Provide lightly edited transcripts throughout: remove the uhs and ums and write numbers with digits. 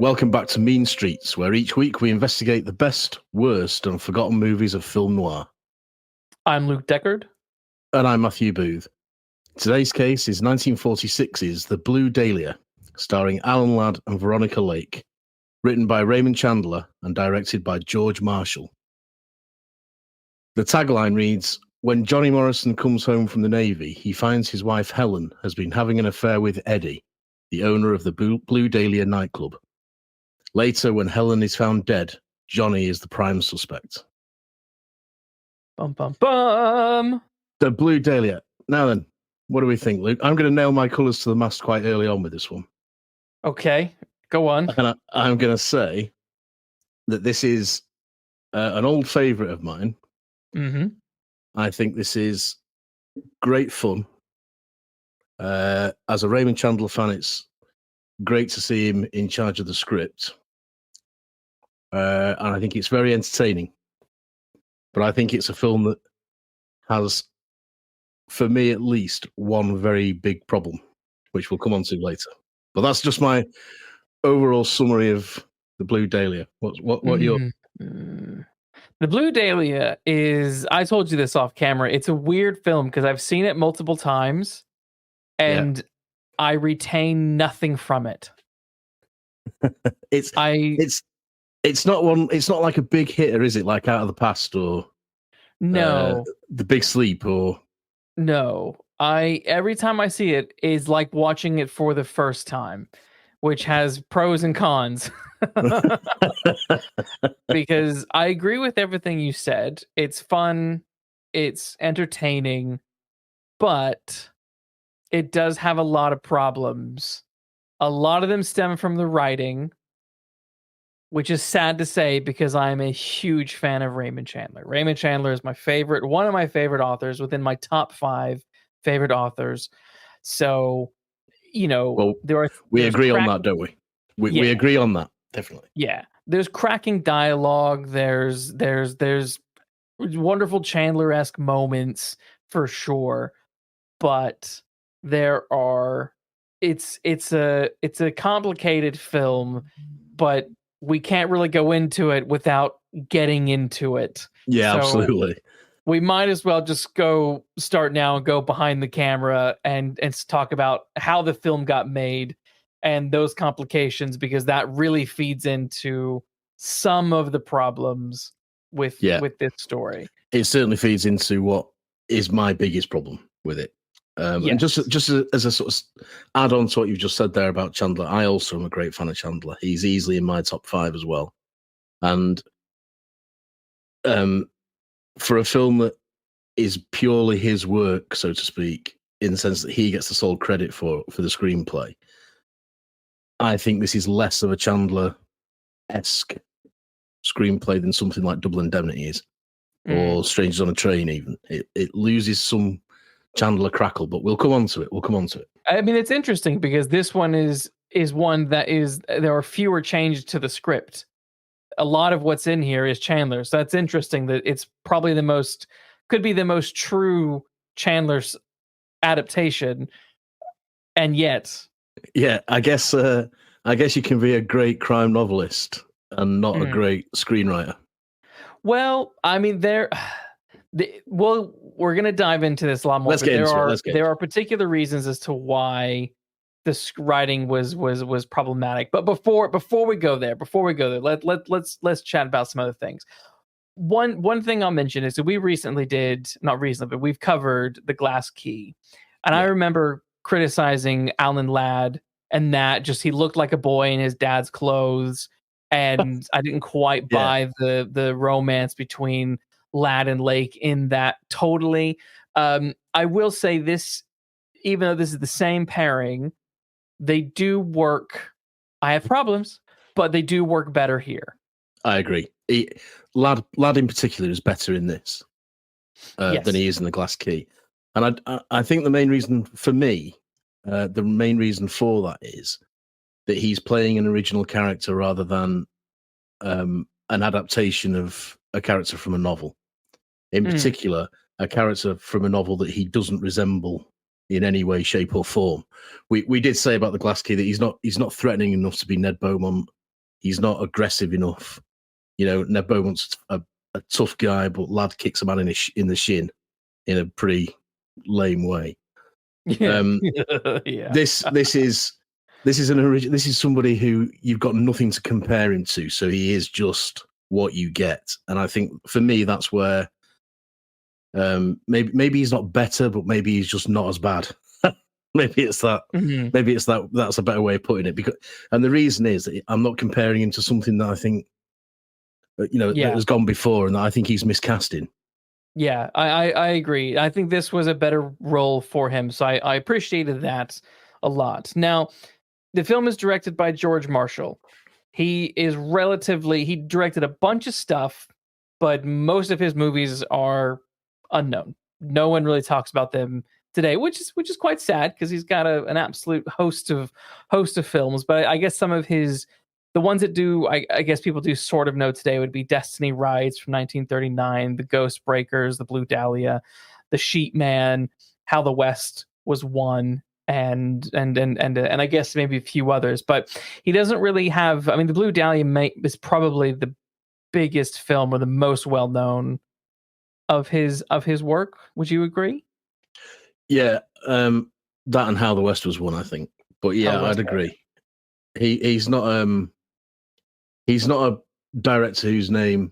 Welcome back to Mean Streets, where each week we investigate the best, worst, and forgotten movies of film noir. I'm Luke Deckard. And I'm Matthew Booth. Today's case is 1946's The Blue Dahlia, starring Alan Ladd and Veronica Lake, written by Raymond Chandler and directed by George Marshall. The tagline reads, "When Johnny Morrison comes home from the Navy, he finds his wife Helen has been having an affair with Eddie, the owner of the Blue Dahlia nightclub. Later, when Helen is found dead, Johnny is the prime suspect." Bum, bum, bum. The Blue Dahlia. Now then, what do we think, Luke? I'm going to nail my colours to the mast quite early on with this one. Okay, go on. And I'm going to say that this is an old favourite of mine. Mm-hmm. I think this is great fun. As a Raymond Chandler fan, it's great to see him in charge of the script. And I think it's very entertaining. But I think it's a film that has, for me at least, one very big problem, which we'll come on to later. But that's just my overall summary of The Blue Dahlia. What your... The Blue Dahlia is, I told you this off camera, it's a weird film because I've seen it multiple times and I retain nothing from it. It's not like a big hitter, is it? Like Out of the Past or no, The Big Sleep or no. Every time I see it is like watching it for the first time, which has pros and cons. Because I agree with everything you said. It's fun, it's entertaining, but it does have a lot of problems. A lot of them stem from the writing, which is sad to say because I'm a huge fan of Raymond Chandler. Raymond Chandler is one of my favorite authors, within my top 5 favorite authors. So, we agree on that, don't we? We agree on that, definitely. Yeah, there's cracking dialogue. There's wonderful Chandler-esque moments for sure, but it's a complicated film, but we can't really go into it without getting into it. Yeah, so absolutely. We might as well just go start now and go behind the camera and talk about how the film got made and those complications, because that really feeds into some of the problems with this story. It certainly feeds into what is my biggest problem with it. And just as a sort of add on to what you've just said there about Chandler, I also am a great fan of Chandler. He's easily in my top 5 as well. And for a film that is purely his work, so to speak, in the sense that he gets the sole credit for the screenplay, I think this is less of a Chandler-esque screenplay than something like Double Indemnity is, or Strangers on a Train even. It loses some Chandler crackle, but we'll come on to it. I mean, it's interesting because this one is one that there are fewer changes to the script. A lot of what's in here is Chandler, so that's interesting that it's probably could be the most true Chandler's adaptation, and yet... Yeah, I guess you can be a great crime novelist and not a great screenwriter. Well, I mean, we're going to dive into this a lot more. There are particular reasons as to why the writing was problematic. But before we go there, let's chat about some other things. One thing I'll mention is that we've covered The Glass Key, and I remember criticizing Alan Ladd and that just he looked like a boy in his dad's clothes, and I didn't quite buy the romance between Ladd and Lake in that totally. I will say this, even though this is the same pairing, they do work. I have problems, but they do work better here. I agree. Ladd in particular is better in this than he is in The Glass Key. And I think the main reason for me, that is that he's playing an original character rather than an adaptation of a character from a novel. In particular, a character from a novel that he doesn't resemble in any way, shape, or form. We did say about The Glass Key that he's not threatening enough to be Ned Beaumont He's not aggressive enough. You know, Ned Beaumont's a tough guy, but Lad kicks a man in the shin in a pretty lame way. Yeah. This is an original. This is somebody who you've got nothing to compare him to, so he is just what you get. And I think for me, that's where maybe he's not better, but maybe he's just not as bad. Maybe it's that. Mm-hmm. Maybe it's that. That's a better way of putting it. And the reason is that I'm not comparing him to something that I think, that has gone before, and that I think he's miscasting. Yeah, I agree. I think this was a better role for him, so I appreciated that a lot. Now, the film is directed by George Marshall. He directed a bunch of stuff, but most of his movies are unknown. No one really talks about them today, which is quite sad because he's got an absolute host of films. But I guess some of the ones that I guess people do sort of know today would be Destiny Rides from 1939, The Ghost Breakers, The Blue Dahlia, The Sheep Man, How the West Was Won, and I guess maybe a few others. But he doesn't really have. I mean, The Blue Dahlia is probably the biggest film or the most well known of his work. Would you agree? Yeah, that and How the West Was Won, I think. But yeah, I'd agree. He's not a director whose name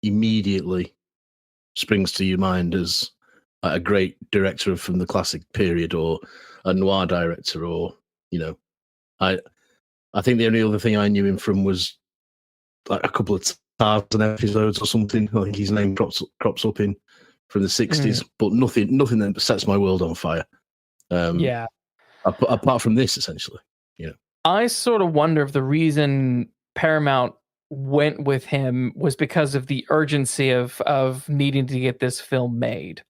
immediately springs to your mind as a great director from the classic period or a noir director, or I think the only other thing I knew him from was like a couple of Tarzan episodes or something. I think his name crops up in from the 60s, but nothing that sets my world on fire. Apart from this, essentially. I sort of wonder if the reason Paramount went with him was because of the urgency of needing to get this film made.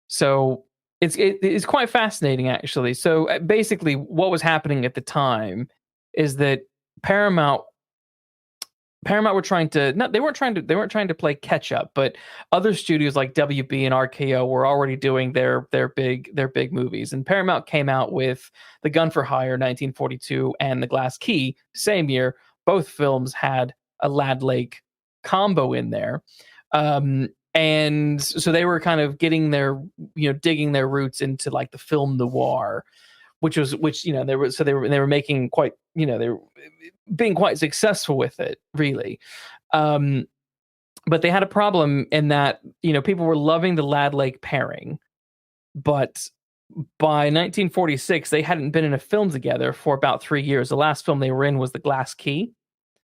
So it's quite fascinating, actually. So basically, what was happening at the time is that Paramount were trying to they weren't trying to play catch up, but other studios like WB and RKO were already doing their big movies, and Paramount came out with The Gun for Hire 1942 and The Glass Key same year. Both films had a Lad Lake combo in there, and so they were kind of getting digging their roots into like the film noir, which they were making quite they were being quite successful with it, really. But they had a problem in that people were loving the Lad Lake pairing, but by 1946 they hadn't been in a film together for about 3 years. The last film they were in was The Glass Key.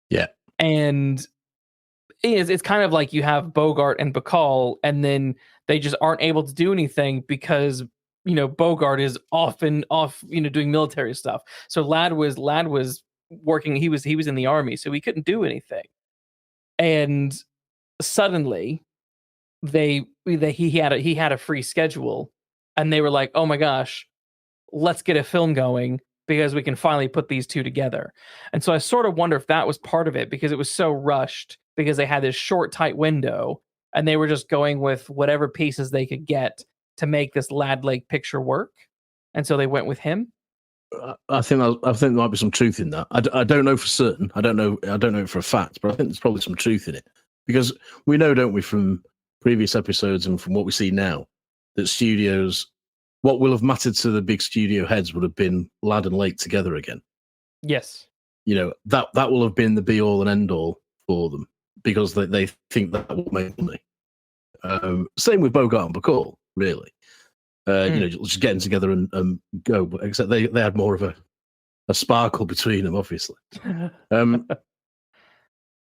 Yeah, and it's kind of like you have Bogart and Bacall, and then they just aren't able to do anything because Bogart is off doing military stuff. So Lad was working. He was in the army, so he couldn't do anything. And suddenly, he had a free schedule, and they were like, "Oh my gosh, let's get a film going because we can finally put these two together." And so I sort of wonder if that was part of it, because it was so rushed because they had this short, tight window, and they were just going with whatever pieces they could get to make this Lad Lake picture work, and so they went with him. I think there might be some truth in that. I don't know for certain. I don't know for a fact, but I think there's probably some truth in it, because we know, don't we, from previous episodes and from what we see now, that studios, what will have mattered to the big studio heads would have been Lad and Lake together again. Yes, that will have been the be all and end all for them, because they think that will make money. Same with Bogart and Bacall, really. Just getting together and go, but except they had more of a sparkle between them, obviously.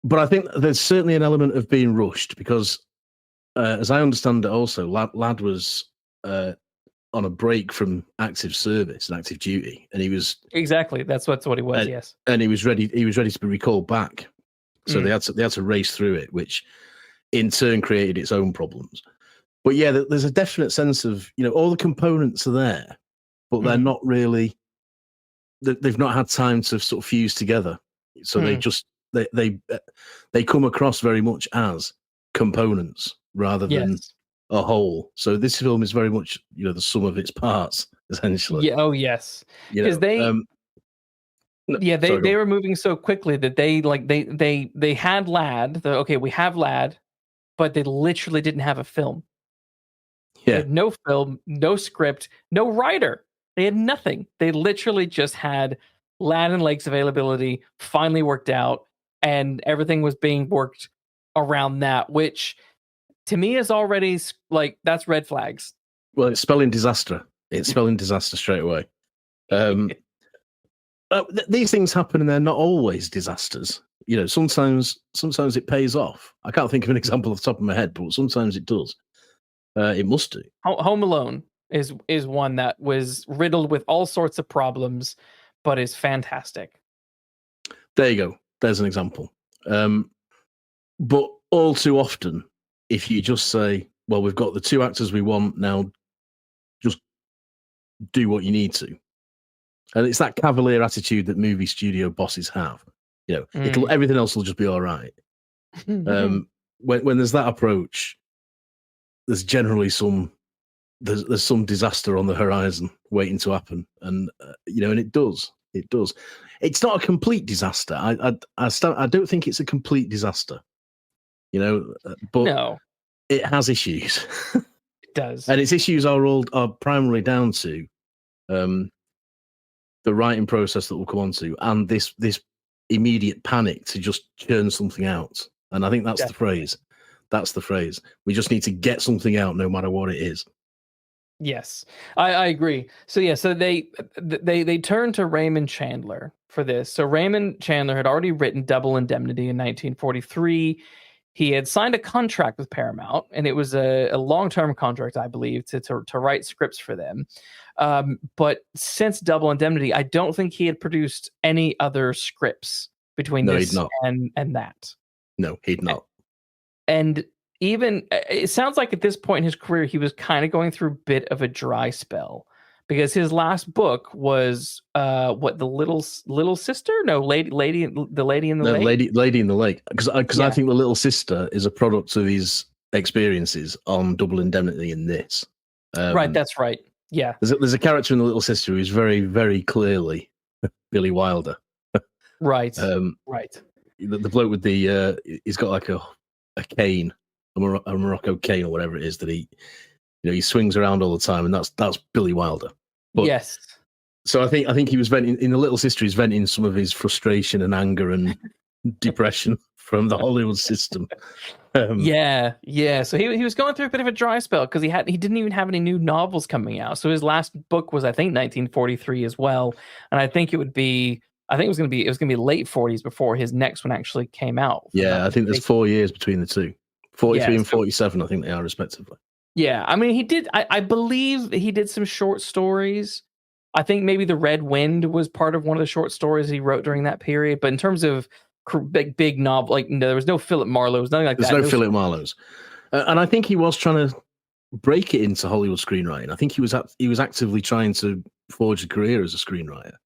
But I think there's certainly an element of being rushed, because as I understand it, also Lad was on a break from active service and active duty, and he was exactly that's what he was. Yes, and he was ready to be recalled back. So they had to race through it, which in turn created its own problems. But yeah, there's a definite sense of, all the components are there, but they're not really, they've not had time to sort of fuse together. So they come across very much as components rather than a whole. So this film is very much, the sum of its parts, essentially. Yeah. Oh, yes. Because Yeah, they were moving so quickly that they had Lad. Okay, we have Lad, but they literally didn't have a film. They had no film, no script, no writer. They had nothing. They literally just had Lad and Lake's availability finally worked out, and everything was being worked around that, which to me is already like, that's red flags. Well, it's spelling disaster. It's spelling disaster straight away. These things happen, and they're not always disasters. You know, sometimes it pays off. I can't think of an example off the top of my head, but sometimes it does. It must do. Home Alone is one that was riddled with all sorts of problems, but is fantastic. There you go. There's an example. But all too often, if you just say, well, we've got the two actors we want now, just do what you need to. And it's that cavalier attitude that movie studio bosses have. You know, everything else will just be all right. When there's that approach, there's generally there's some disaster on the horizon waiting to happen, and and it does. It's not a complete disaster. I don't think it's a complete disaster. But no, it has issues. It does, and its issues are primarily down to the writing process that we'll come on to, and this immediate panic to just churn something out. And I think that's the phrase. That's the phrase. We just need to get something out, no matter what it is. Yes, I agree. So they turned to Raymond Chandler for this. So Raymond Chandler had already written Double Indemnity in 1943. He had signed a contract with Paramount, and it was a long-term contract, I believe, to write scripts for them. But since Double Indemnity, I don't think he had produced any other scripts between this and that. No, he'd not. And even it sounds like at this point in his career, he was kind of going through a bit of a dry spell, because his last book was the little sister? No, lady in the lake. Lady in the Lake. Because I think the Little Sister is a product of his experiences on Double Indemnity in this. Right, that's right. Yeah, there's a character in the Little Sister who's very, very clearly Billy Wilder. Right. Right. The bloke with he's got like a cane, a Morocco cane or whatever it is that he swings around all the time, and that's Billy Wilder. But, yes. So I think he was venting in the Little Sister. He's venting some of his frustration and anger and depression from the Hollywood system. Yeah. So he was going through a bit of a dry spell because he didn't even have any new novels coming out. So his last book was, I think, 1943 as well, and I think it was going to be late 40s before his next one actually came out. Yeah, I think there's 4 years between the two. 43 and 47, I think they are respectively. Yeah, I mean, he did. I believe he did some short stories. I think maybe The Red Wind was part of one of the short stories he wrote during that period. But in terms of big novel, there was no Philip Marlowe's, nothing like that. There's no Philip Marlowe's, and I think he was trying to break it into Hollywood screenwriting. I think he was actively trying to forge a career as a screenwriter.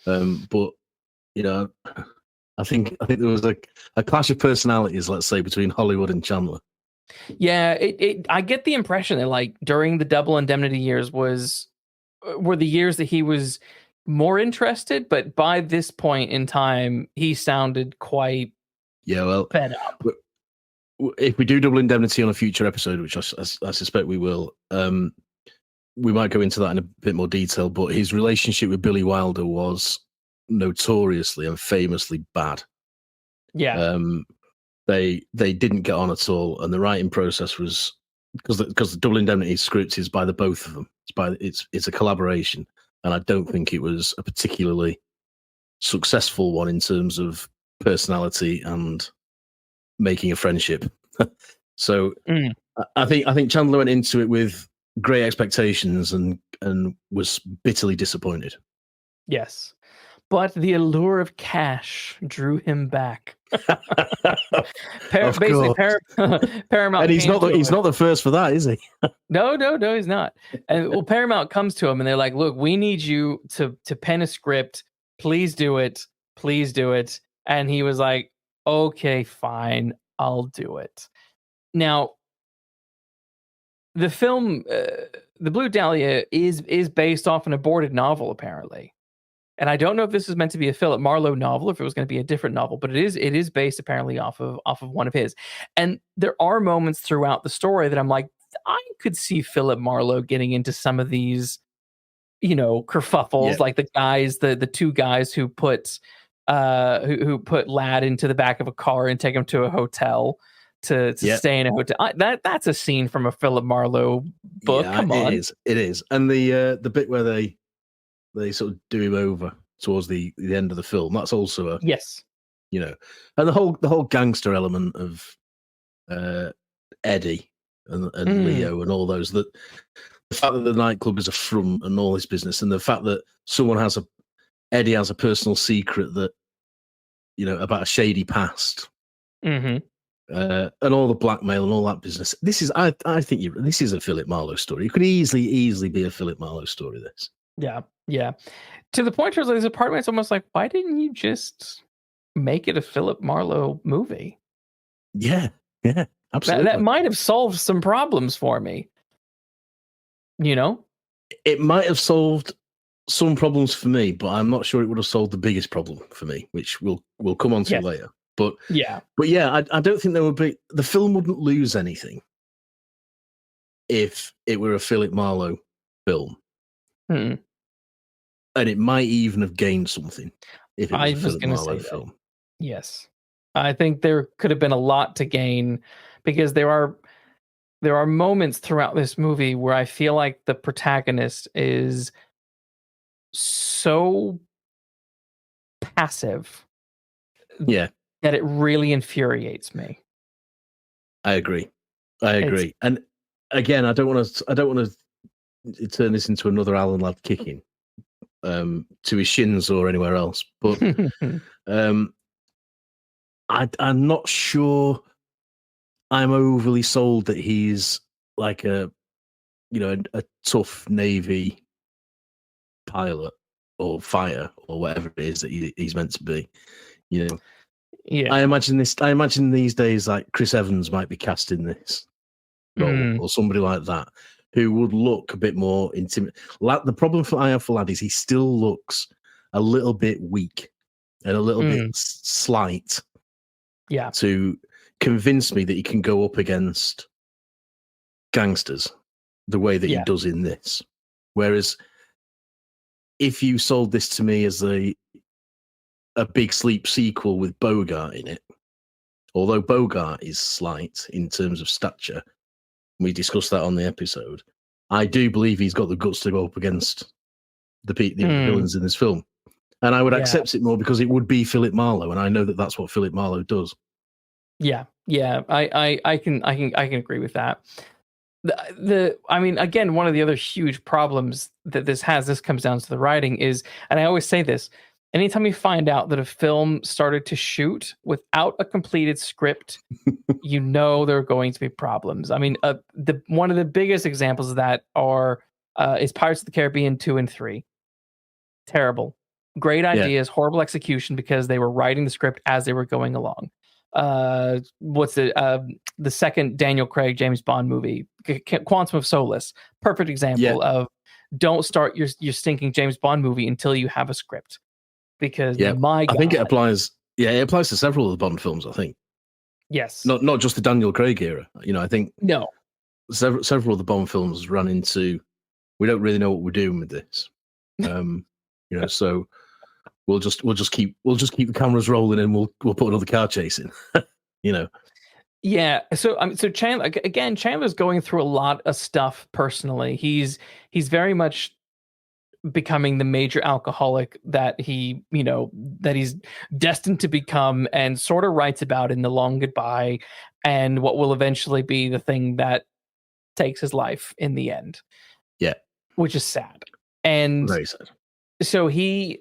But I think there was a clash of personalities, let's say, between Hollywood and Chandler. Yeah, I get the impression that during the Double Indemnity years were the years that he was more interested, but by this point in time, he sounded quite fed up. If we do Double Indemnity on a future episode, which I suspect we will, we might go into that in a bit more detail. But his relationship with Billy Wilder was notoriously and famously bad. Yeah. They didn't get on at all, and the writing process was because the Double Indemnity script is by the both of them. It's a collaboration, and I don't think it was a particularly successful one in terms of personality and making a friendship. So I think Chandler went into it with great expectations and was bitterly disappointed. Yes. But the allure of cash drew him back. Paramount, and he's not the first for that, is he? No, he's not. And Paramount comes to him and they're like, "Look, we need you to pen a script. Please do it. And he was like, "Okay, fine, I'll do it." Now, the film, The Blue Dahlia, is based off an aborted novel, apparently. And I don't know if this is meant to be a Philip Marlowe novel, if it was going to be a different novel, but it is based apparently off of one of his. And there are moments throughout the story that I'm like, I could see Philip Marlowe getting into some of these, kerfuffles, like the two guys who put Lad into the back of a car and take him to a hotel to stay in a hotel. That's a scene from a Philip Marlowe book. Come on, it is. And the bit where they sort of do him over towards the end of the film, that's also a yes, and the whole gangster element of Eddie and Leo and all those, that the fact that the nightclub is a front and all this business, and the fact that Eddie has a personal secret that about a shady past, and all the blackmail and all that business. This is I think this is a Philip Marlowe story. It could easily be a Philip Marlowe story. This yeah to the point where there's a part where it's almost like, why didn't you just make it a Philip Marlowe movie? Yeah, absolutely. That might have solved some problems for me. It might have solved some problems for me, but I'm not sure it would have solved the biggest problem for me, which we'll come on to later. But I don't think there would be, the film wouldn't lose anything if it were a Philip Marlowe film. And it might even have gained something if it was a Philip Marlowe film. Yes. I think there could have been a lot to gain, because there are moments throughout this movie where I feel like the protagonist is so passive that it really infuriates me. I agree. And again, I don't want to turn this into another Alan Ladd kicking to his shins or anywhere else, but I'm not sure I'm overly sold that he's like a tough Navy pilot or fighter or whatever it is that he's meant to be. I imagine these days, like Chris Evans might be cast in this role or somebody like that, who would look a bit more intimidating. The problem I have for Ladd is he still looks a little bit weak and a little bit slight. Yeah. To convince me that he can go up against gangsters the way that he does in this. Whereas if you sold this to me as a Big Sleep sequel with Bogart in it, although Bogart is slight in terms of stature, we discussed that on the episode, I do believe he's got the guts to go up against the villains in this film. And I would accept it more because it would be Philip Marlowe, and I know that that's what Philip Marlowe does. Yeah, I can agree with that. I mean, again, one of the other huge problems that this comes down to the writing is, and I always say this, anytime you find out that a film started to shoot without a completed script, there are going to be problems. I mean, one of the biggest examples of that is Pirates of the Caribbean 2 and 3. Terrible. Great ideas, horrible execution because they were writing the script as they were going along. The second Daniel Craig James Bond movie, Quantum of Solace, perfect example of don't start your stinking James Bond movie until you have a script, because I think it applies to several of the Bond films. I think not just the Daniel Craig era. I think several of the Bond films ran into, we don't really know what we're doing with this. So we'll just keep the cameras rolling and we'll put another car chase in. Yeah. So Chandler's going through a lot of stuff personally. He's very much becoming the major alcoholic that he's destined to become, and sort of writes about in The Long Goodbye, and what will eventually be the thing that takes his life in the end. Yeah. Which is sad. And very sad. So he,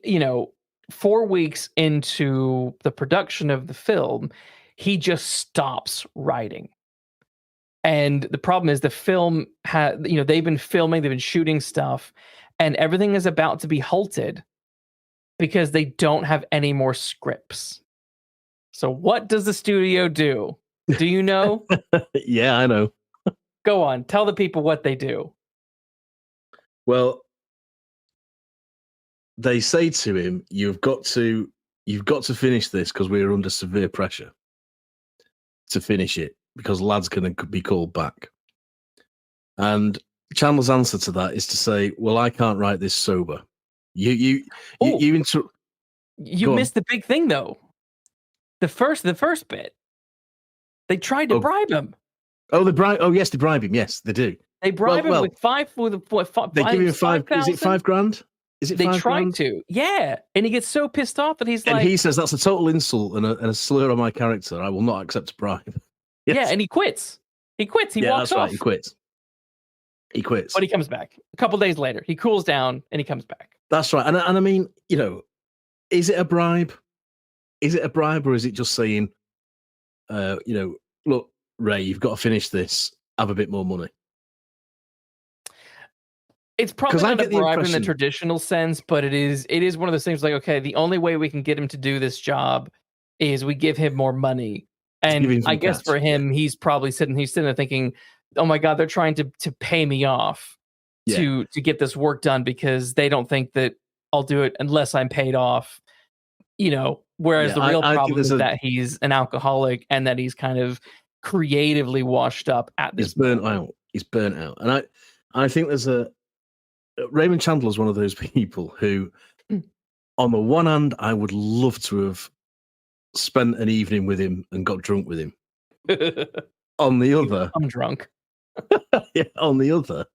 4 weeks into the production of the film, he just stops writing. And the problem is the film they've been filming, they've been shooting stuff, and everything is about to be halted because they don't have any more scripts. So what does the studio do? Do you know? Yeah, I know. Go on, tell the people what they do. Well, they say to him, "You've got to finish this because we're under severe pressure to finish it because lad's going to be called back." And Chandler's answer to that is to say, "Well, I can't write this sober." You missed the big thing though. The first bit, they tried to bribe him. Oh, they bribe. Oh, yes, they bribe him. Yes, they do. They bribe him with five. They give him 5. Is it $5,000? Is it? They $5,000? tried to. Yeah, and he gets so pissed off that he's and he says, "That's a total insult and a slur on my character. I will not accept a bribe." Yes. Yeah, and he quits. He walks that's off. Right. He quits. But he comes back a couple days later. He cools down and he comes back. That's right. And I mean, is it a bribe? Is it a bribe, or is it just saying, look, Ray, you've got to finish this. Have a bit more money. It's probably not a bribe in the traditional sense, but it is one of those things like, okay, the only way we can get him to do this job is we give him more money. And I guess for him, he's probably sitting there thinking, oh my God, they're trying to pay me off to get this work done because they don't think that I'll do it unless I'm paid off. Whereas the real problem is that he's an alcoholic and that he's kind of creatively washed up at this point. He's burnt out. And I think there's Raymond Chandler is one of those people who, on the one hand, I would love to have spent an evening with him and got drunk with him. On the other, I'm drunk. On the other,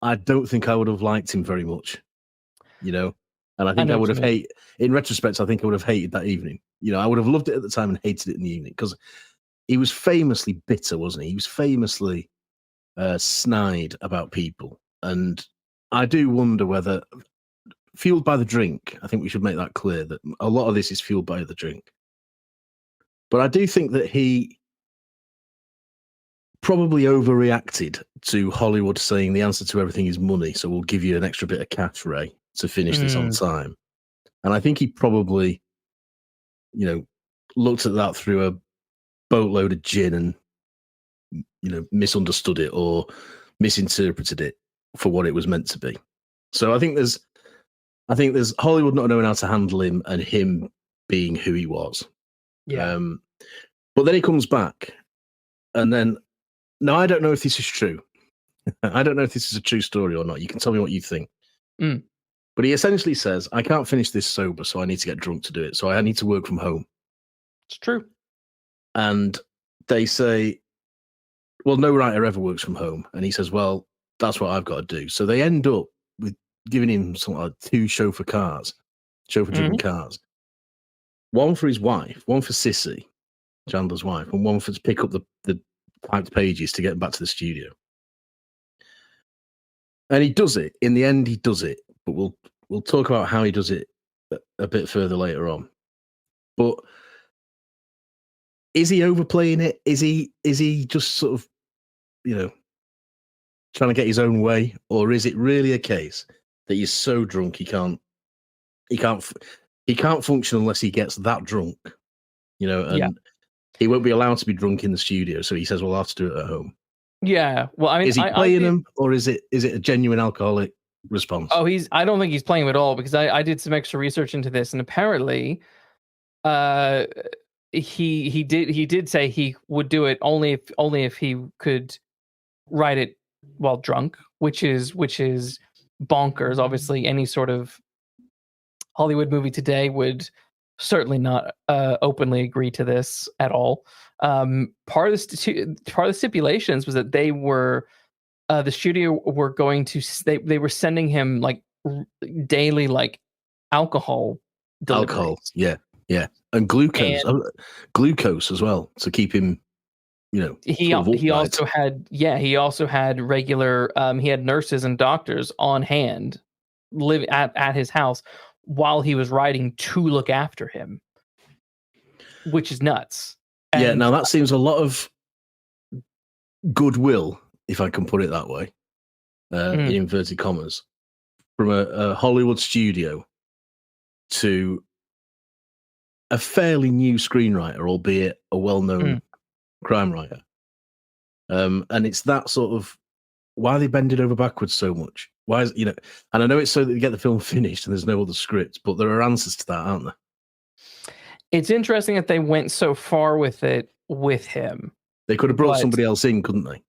I don't think I would have liked him very much, and I think I would have hated. In retrospect, I think I would have hated that evening. I would have loved it at the time and hated it in the evening because he was famously bitter, wasn't he? He was famously snide about people, and I do wonder whether, fueled by the drink, I think we should make that clear that a lot of this is fueled by the drink. But I do think that he probably overreacted to Hollywood saying the answer to everything is money, so we'll give you an extra bit of cash, Ray, to finish this on time. And I think he probably, looked at that through a boatload of gin and, misunderstood it or misinterpreted it for what it was meant to be. So I think there's Hollywood not knowing how to handle him and him being who he was. Yeah. But then he comes back, and then now I don't know if this is true. I don't know if this is a true story or not. You can tell me what you think. But he essentially says, "I can't finish this sober, so I need to get drunk to do it. So I need to work from home." It's true. And they say, "Well, no writer ever works from home." And he says, "Well, that's what I've got to do." So they end up with giving him something like 2 chauffeur-driven cars. One for his wife, one for Sissy, Chandler's wife, and one for to pick up the typed pages to get him back to the studio. And he does it. In the end, he does it. But we'll talk about how he does it a bit further later on. But is he overplaying it? Is he just sort of, trying to get his own way, or is it really a case that he's so drunk he can't function unless he gets that drunk, and he won't be allowed to be drunk in the studio, so he says, "Well, I'll have to do it at home." Yeah, well, I mean, is he playing him, or is it a genuine alcoholic response? Oh, I don't think he's playing him at all, because I did some extra research into this, and apparently, he did say he would do it only if he could write it while drunk, which is bonkers. Obviously, any sort of Hollywood movie today would certainly not openly agree to this at all. Part of the stipulations was that they were the studio were going to they were sending him like daily alcohol deliveries. Yeah, and glucose as well to keep him. He also had regular he had nurses and doctors on hand live at his house while he was writing to look after him, which is nuts. And now that seems a lot of goodwill, if I can put it that way, in inverted commas, from a Hollywood studio to a fairly new screenwriter, albeit a well-known crime writer. And it's that sort of why are they bending over backwards so much? Why is and I know it's so that you get the film finished and there's no other script, but there are answers to that, aren't there? It's interesting that they went so far with it with him. They could have brought somebody else in, couldn't they?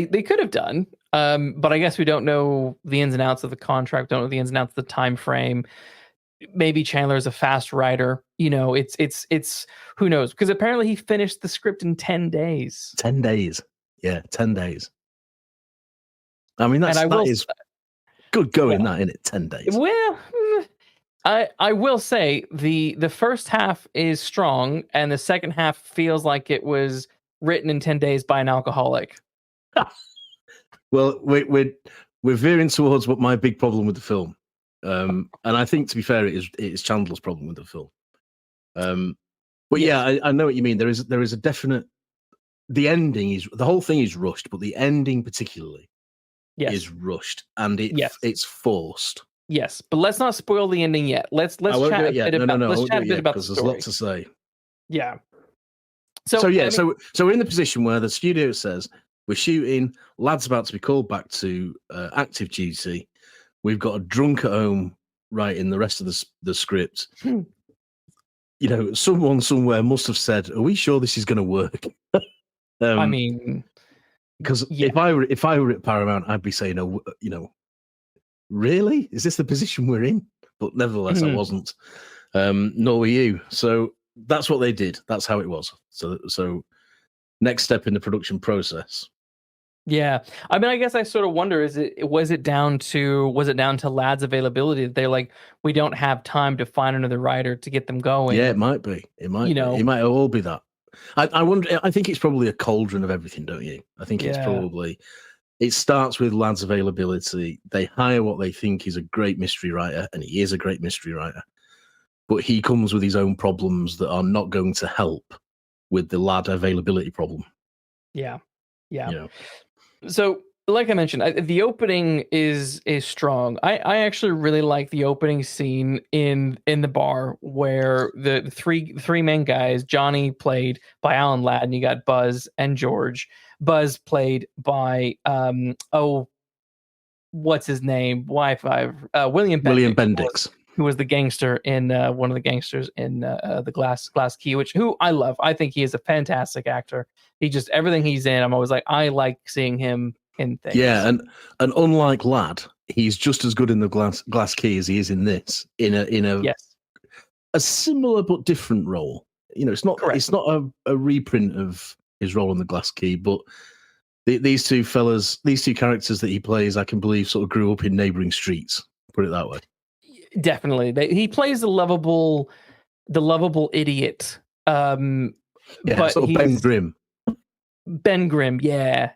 They could have done, but I guess we don't know the ins and outs of the contract, don't know the ins and outs of the time frame. Maybe Chandler is a fast writer. It's who knows? Because apparently he finished the script in 10 days. 10 days. Yeah, 10 days. I mean, that is good going, that, isn't it? 10 days. Well, I will say the first half is strong, and the second half feels like it was written in 10 days by an alcoholic. Well, we're veering towards what my big problem with the film, and I think, to be fair, it is Chandler's problem with the film. But yeah, I know what you mean. There is a definite. The whole thing is rushed, but the ending particularly is rushed, and it's forced. Yes, but let's not spoil the ending yet. Let's chat a bit about the story. There's a lot to say. Yeah. So we're in the position where the studio says we're shooting, lad's about to be called back to active duty. We've got a drunk at home writing the rest of the script. Someone somewhere must have said, "Are we sure this is going to work?" I mean, because if I were at Paramount, I'd be saying, "Oh, really? Is this the position we're in?" But nevertheless, I wasn't. Nor were you. So that's what they did. That's how it was. So next step in the production process. Yeah, I mean, I guess I sort of wonder: was it down to Lad's availability? That they're like, we don't have time to find another writer to get them going. Yeah, it might be. It might all be that. I wonder. I think it's probably a cauldron of everything, don't you? I think it's probably. It starts with Lad's availability. They hire what they think is a great mystery writer, and he is a great mystery writer. But he comes with his own problems that are not going to help with the Lad availability problem. Yeah. So, like I mentioned, the opening is strong. I actually really like the opening scene in the bar where the three main guys, Johnny played by Alan Ladd, and you got Buzz and George. Buzz played by what's his name? William Bendix, who was the gangster in one of the gangsters in the Glass Key, who I love. I think he is a fantastic actor. He just, everything he's in, I'm always like, I like seeing him in things. Yeah, and unlike Ladd, he's just as good in the Glass Key as he is in this. In a similar but different role. It's not Correct. It's not a reprint of his role in the Glass Key, but these two characters that he plays, I can believe, sort of grew up in neighboring streets. Put it that way. Definitely, he plays the lovable idiot. But sort of Ben Grimm. Ben Grimm, yeah.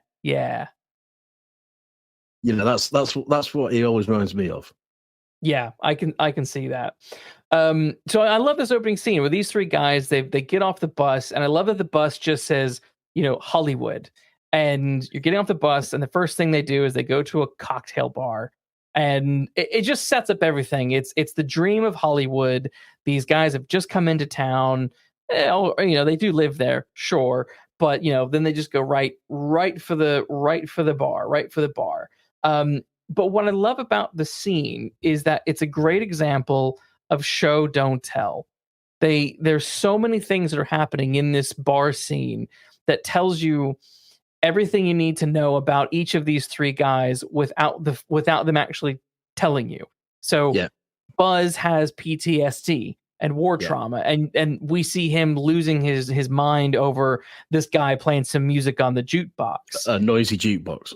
That's what he always reminds me of. Yeah, I can see that. So I love this opening scene where these three guys they get off the bus, and I love that the bus just says Hollywood, and you're getting off the bus, and the first thing they do is they go to a cocktail bar. And it just sets up everything. It's the dream of Hollywood. These guys have just come into town. They do live there, sure, but then they just go right for the bar. But what I love about the scene is that it's a great example of show don't tell. There's so many things that are happening in this bar scene that tells you everything you need to know about each of these three guys without them actually telling you. So Buzz has PTSD and war trauma, and we see him losing his mind over this guy playing some music on the jukebox, a noisy jukebox.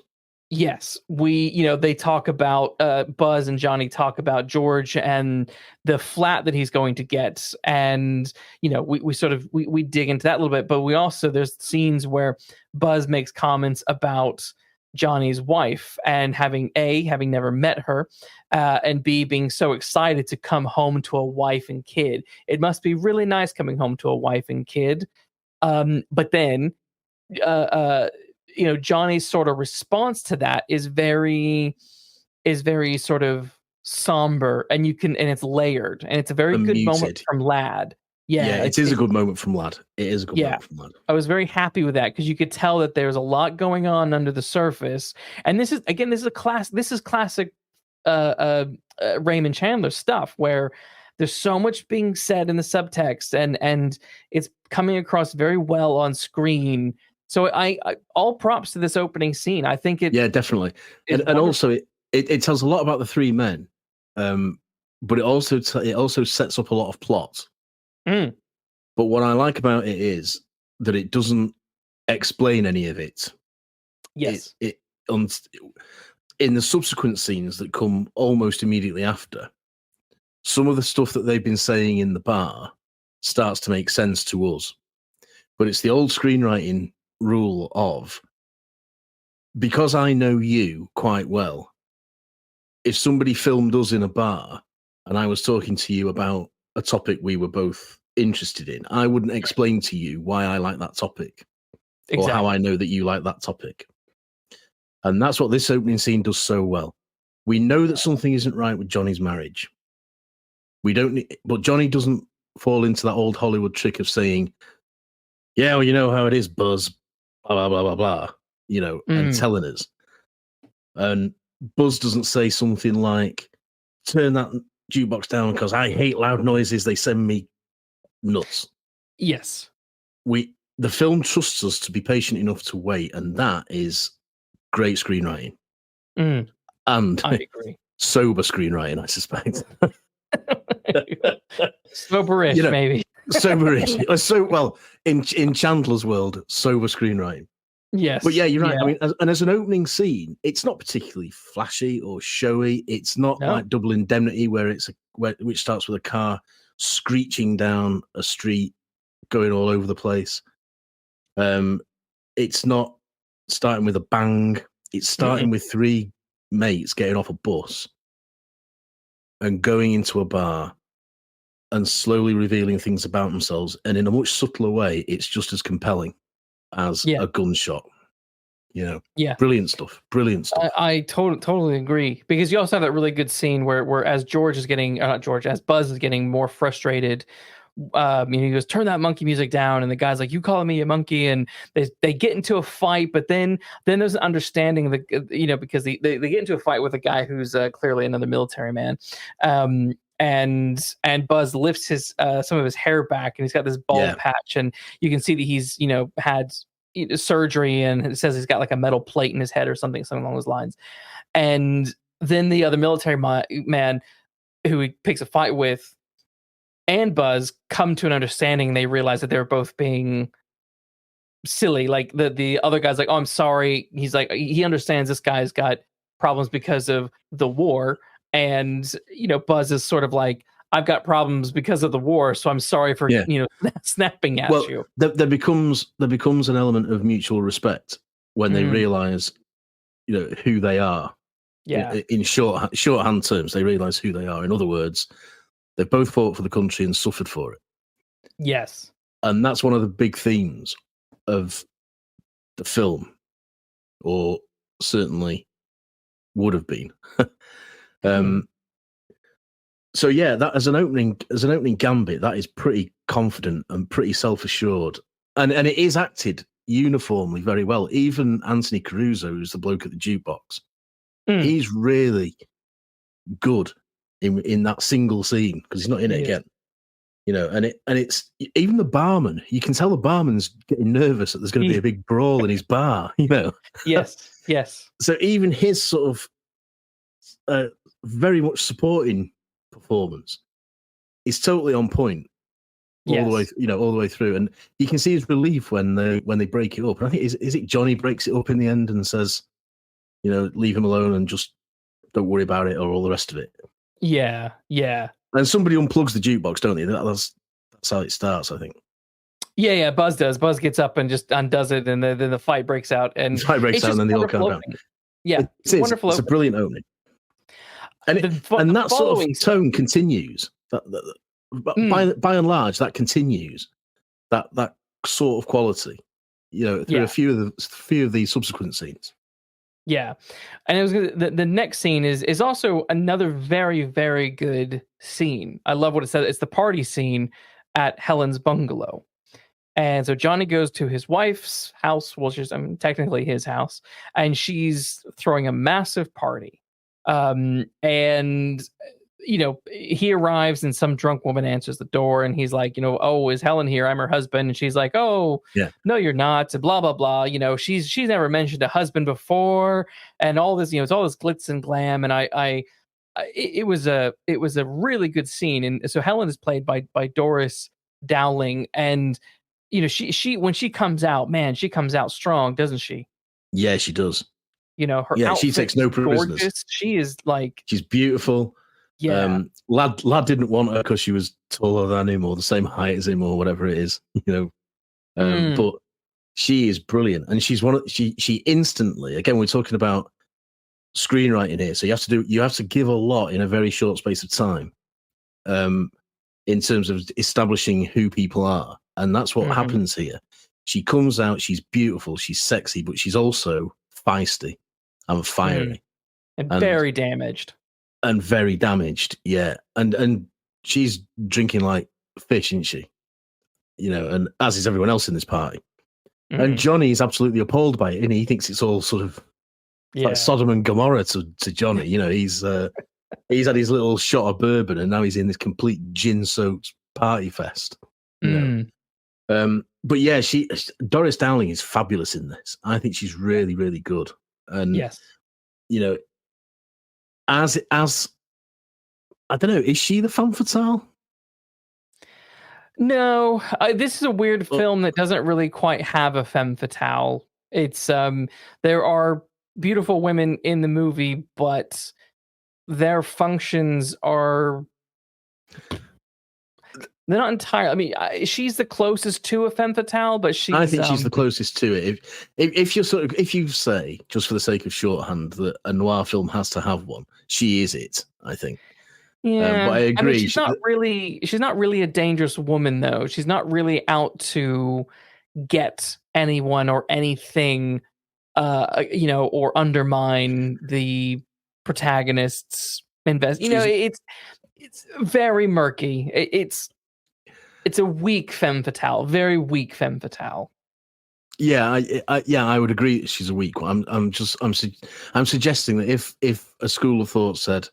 Yes, they talk about Buzz and Johnny talk about George and the flat that he's going to get, and we dig into that a little bit, but we also, there's scenes where Buzz makes comments about Johnny's wife and having never met her, and B, being so excited to come home to a wife and kid. It must be really nice coming home to a wife and kid, but then Johnny's sort of response to that is very sort of somber, and it's layered, and it's a very good moment from Ladd. Yeah, it is a good moment from Lad. It is a good moment from Lad. I was very happy with that because you could tell that there's a lot going on under the surface. And this is classic Raymond Chandler stuff where there's so much being said in the subtext and it's coming across very well on screen. So I all props to this opening scene. I think it definitely. And also it tells a lot about the three men. But it also sets up a lot of plot. Mm. But what I like about it is that it doesn't explain any of it. Yes. In the subsequent scenes that come almost immediately after, some of the stuff that they've been saying in the bar starts to make sense to us. But it's the old screenwriting rule of, because I know you quite well, if somebody filmed us in a bar and I was talking to you about a topic we were both interested in, I wouldn't explain to you why I like that topic or how I know that you like that topic. And that's what this opening scene does so well. We know that something isn't right with Johnny's marriage. But Johnny doesn't fall into that old Hollywood trick of saying, yeah, well, you know how it is, Buzz, blah, blah, blah, blah, blah, and telling us. And Buzz doesn't say something like, turn that jukebox down because I hate loud noises. They send me nuts. Yes. The film trusts us to be patient enough to wait, and that is great screenwriting. And I agree. Sober screenwriting, I suspect. Soberish, maybe. Soberish. So, well, in Chandler's world, sober screenwriting. Yes. But yeah, you're right. Yeah. I mean, as an opening scene, it's not particularly flashy or showy. It's not like Double Indemnity, which starts with a car screeching down a street, going all over the place. It's not starting with a bang. It's starting with three mates getting off a bus and going into a bar and slowly revealing things about themselves. And in a much subtler way, it's just as compelling as a gunshot. Brilliant stuff. I totally agree, because you also have that really good scene where as as Buzz is getting more frustrated, he goes, turn that monkey music down, and the guy's like, you calling me a monkey, and they get into a fight, but then there's an understanding of because they get into a fight with a guy who's clearly another military man, and Buzz lifts his some of his hair back, and he's got this bald patch, and you can see that he's had surgery, and it says he's got like a metal plate in his head or something along those lines. And then the other military man who he picks a fight with and Buzz come to an understanding. They realize that they're both being silly. Like the other guy's like, oh, I'm sorry. He's like, he understands this guy's got problems because of the war. And, Buzz is sort of like, I've got problems because of the war, so I'm sorry for snapping at you. There becomes an element of mutual respect when they realize, who they are. Yeah. In shorthand terms, they realize who they are. In other words, they've both fought for the country and suffered for it. Yes. And that's one of the big themes of the film, or certainly would have been. So yeah, that as an opening gambit, that is pretty confident and pretty self-assured, and it is acted uniformly very well. Even Anthony Caruso, who's the bloke at the jukebox, he's really good in that single scene, because he's not in it again. And it's even the barman. You can tell the barman's getting nervous that there's going to be a big brawl in his bar. Yes. So even his sort of very much supporting performance is totally on point all the way through, and you can see his relief when they break it up. And I think is it Johnny breaks it up in the end and says, leave him alone and just don't worry about it, or all the rest of it. Yeah. And somebody unplugs the jukebox, don't they? That's how it starts, I think. Yeah. Buzz does. Buzz gets up and just undoes it, and then the fight breaks out. And and then they all calm down. Yeah, it's wonderful. It's a brilliant opening. And that sort of tone continues. By and large, that continues. That sort of quality, through a few of these subsequent scenes. Yeah, and it was the next scene is also another very, very good scene. I love what it says. It's the party scene at Helen's bungalow. And so Johnny goes to his wife's house, which is technically his house, and she's throwing a massive party. And he arrives and some drunk woman answers the door, and he's like, oh, is Helen here? I'm her husband. And she's like, oh, yeah, no, you're not. Blah, blah, blah. She's never mentioned a husband before, and all this, it's all this glitz and glam. And it was a really good scene. And so Helen is played by Doris Dowling, and she when she comes out, man, she comes out strong, doesn't she? Yeah, she does. Her outfit, she takes no prisoners. Gorgeous. She is like, she's beautiful. Yeah. Lad didn't want her because she was taller than him or the same height as him or whatever it is, But she is brilliant, and she's she instantly, again, we're talking about screenwriting here, so you have to give a lot in a very short space of time, in terms of establishing who people are, and that's what happens here. She comes out, she's beautiful, she's sexy, but she's also feisty and fiery and very damaged. And very damaged, yeah. And she's drinking like fish, isn't she? And as is everyone else in this party. And Johnny is absolutely appalled by it, and he thinks it's all sort of like Sodom and Gomorrah to Johnny. He's had his little shot of bourbon, and now he's in this complete gin-soaked party fest. But yeah, Doris Dowling is fabulous in this. I think she's really, really good. And yes, as I don't know, is she the femme fatale? No, this is a weird film that doesn't really quite have a femme fatale. It's there are beautiful women in the movie, but their functions are, they're not entirely. I mean, she's the closest to a femme fatale, but I think she's the closest to it. If you say, just for the sake of shorthand, that a noir film has to have one, she is it. I think. Yeah, but I agree. She's not really a dangerous woman, though. She's not really out to get anyone or anything, or undermine the protagonist's it's very murky. It's a weak femme fatale, very weak femme fatale. Yeah, I would agree. She's a weak one. I'm suggesting that if a school of thought said,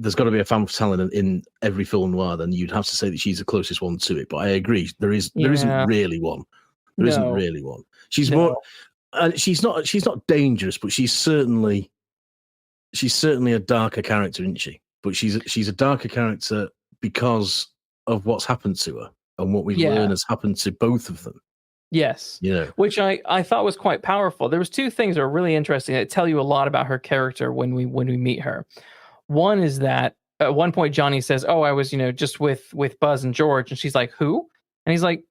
there's got to be a femme fatale in every film noir, then you'd have to say that she's the closest one to it. But I agree, there isn't really one. There isn't really one. She's more. She's not dangerous, but she's certainly a darker character, isn't she? But she's a darker character because of what's happened to her and what we learn has happened to both of them. Yes. Which I thought was quite powerful. There was two things that are really interesting that tell you a lot about her character when we meet her. One is that at one point Johnny says, "Oh, I was, just with Buzz and George," and she's like, "Who?" And he's like,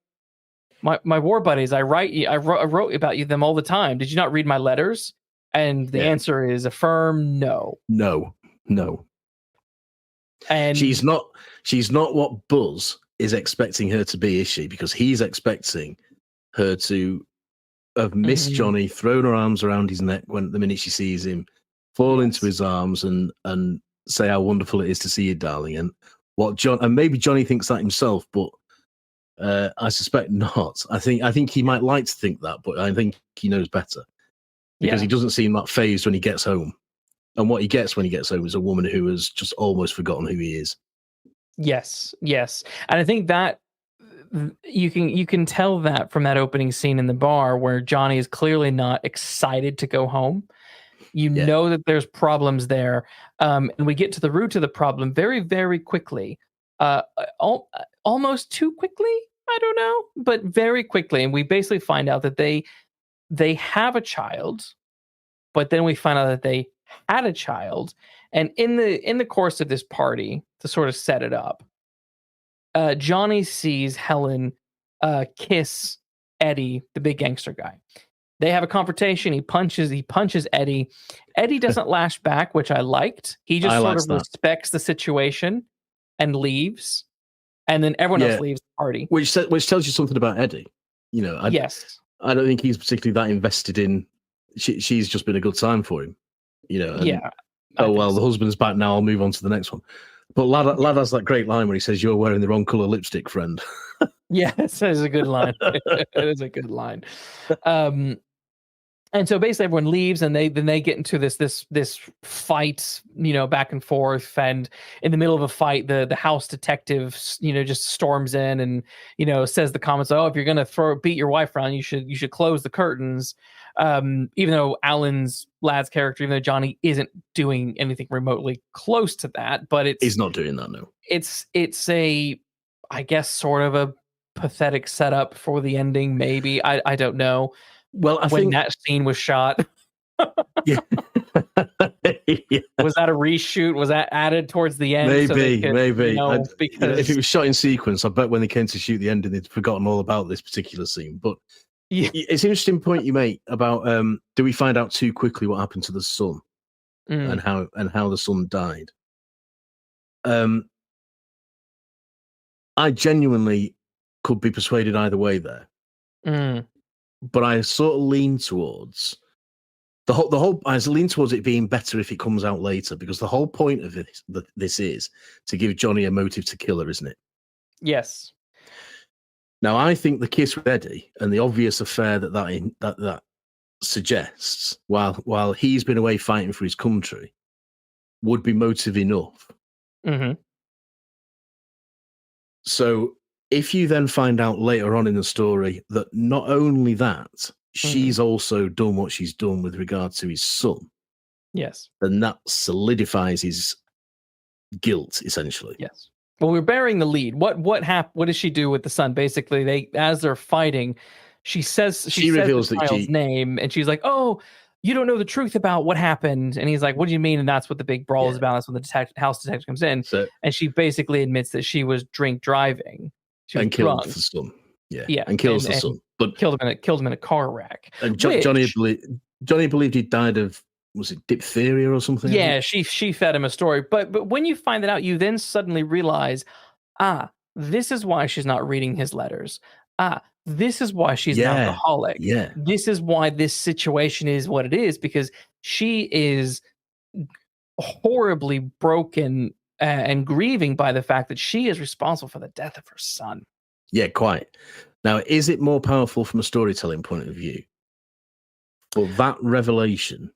"My war buddies. I wrote about them all the time. Did you not read my letters?" And the answer is a firm no. No. And she's not what Buzz is expecting her to be, is she? Because he's expecting her to have missed Johnny, thrown her arms around his neck the minute she sees him, fall into his arms and say how wonderful it is to see you, darling. And maybe Johnny thinks that himself, but I suspect not. I think he might like to think that, but I think he knows better because he doesn't seem that phased when he gets home. And what he gets when he gets home is a woman who has just almost forgotten who he is. Yes. And I think that you can tell that from that opening scene in the bar where Johnny is clearly not excited to go home. Know that there's problems there. And we get to the root of the problem very, very quickly. Almost too quickly, I don't know, but very quickly. And we basically find out that they have a child, but then we find out that they had a child. And in the course of this party, to sort of set it up, Johnny sees Helen kiss Eddie, the big gangster guy. They have a confrontation. He punches Eddie. Eddie doesn't lash back, which I liked. He just sort of respects the situation and leaves. And then everyone else leaves the party. Which tells you something about Eddie. Yes. I don't think he's particularly that invested in. She's just been a good time for him. The husband's back now. I'll move on to the next one. But Lad has that great line where he says, "You're wearing the wrong color lipstick, friend." Yes, that is a good line. It is a good line. And so basically everyone leaves, and they get into this fight, back and forth. And in the middle of a fight, the house detective, just storms in and, says the comments, "Oh, if you're gonna beat your wife around, you should close the curtains." Even though Lad's character, even though Johnny isn't doing anything remotely close to that, but he's not doing that. No, it's a, I guess, sort of a pathetic setup for the ending. Maybe I don't know. Well, I think that scene was shot. Yeah. Was that a reshoot? Was that added towards the end? Maybe. Because if it was shot in sequence, I bet when they came to shoot the ending, they'd forgotten all about this particular scene. But it's an interesting point you make about do we find out too quickly what happened to the son and how the son died? I genuinely could be persuaded either way there. But I sort of lean towards the whole. I lean towards it being better if it comes out later, because the whole point of this is to give Johnny a motive to kill her, isn't it? Yes. Now, I think the kiss with Eddie and the obvious affair that suggests, while he's been away fighting for his country, would be motive enough. So, if you then find out later on in the story that not only that, she's also done what she's done with regard to his son. Yes. Then that solidifies his guilt, essentially. Yes. Well, we're bearing the lead. What does she do with the son? Basically, as they're fighting, she reveals the child's name, and she's like, "Oh, you don't know the truth about what happened." And he's like, "What do you mean?" And that's what the big brawl is about. That's when the house detective comes in, and she basically admits that she was drink driving. And killed the son. Yeah. And kills the son. But killed him in a car wreck. And Johnny believed he died of, was it diphtheria or something? Yeah, she fed him a story. But when you find that out, you then suddenly realize, this is why she's not reading his letters. This is why she's an alcoholic. Yeah. This is why this situation is what it is, because she is horribly broken and grieving by the fact that she is responsible for the death of her son. Yeah, quite. Now, is it more powerful from a storytelling point of view for that revelation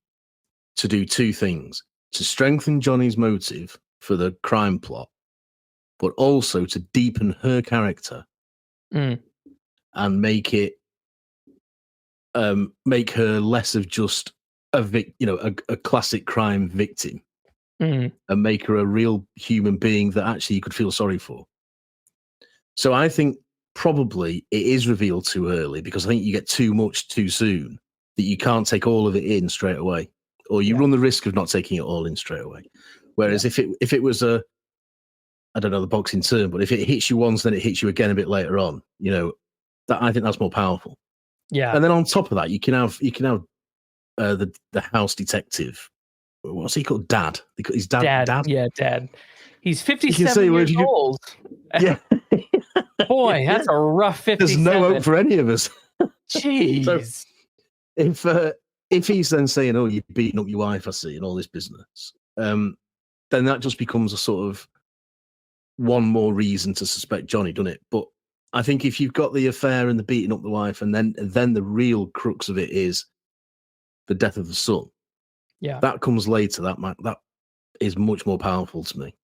to do two things? To strengthen Johnny's motive for the crime plot, but also to deepen her character and make her less of just a classic crime victim. And make her a real human being that actually you could feel sorry for. So I think probably it is revealed too early, because I think you get too much too soon, that you can't take all of it in straight away, or you run the risk of not taking it all in straight away. Whereas if it was I don't know the boxing term, but if it hits you once, then it hits you again a bit later on, that I think that's more powerful. Yeah. And then on top of that, you can have the house detective. What's he called? Dad. His dad. Yeah, Dad. He's 57 years old. Yeah. Boy, that's a rough 57. There's no hope for any of us. Jeez. So if he's then saying, "Oh, you're beating up your wife, I see," and all this business, then that just becomes a sort of one more reason to suspect Johnny, doesn't it? But I think if you've got the affair and the beating up the wife, and then the real crux of it is the death of the son. Yeah, that comes later. That is much more powerful to me.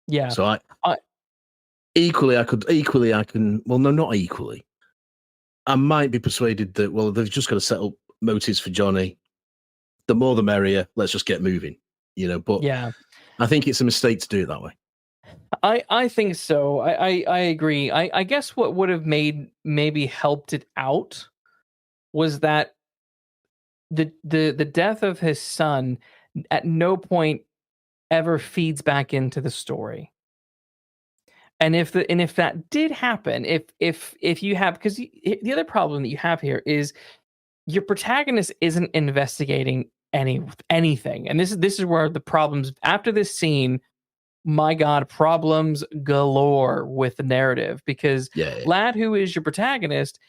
Yeah. So I can. Well, no, not equally. I might be persuaded that they've just got to set up motives for Johnny. The more the merrier. Let's just get moving. But yeah, I think it's a mistake to do it that way. I think so. I agree. I guess what would have maybe helped it out was that the death of his son at no point ever feeds back into the story. And if that did happen, if you have, because the other problem that you have here is your protagonist isn't investigating anything, and this is where the problems after this scene. My God, problems galore with the narrative, because Lad, who is your protagonist,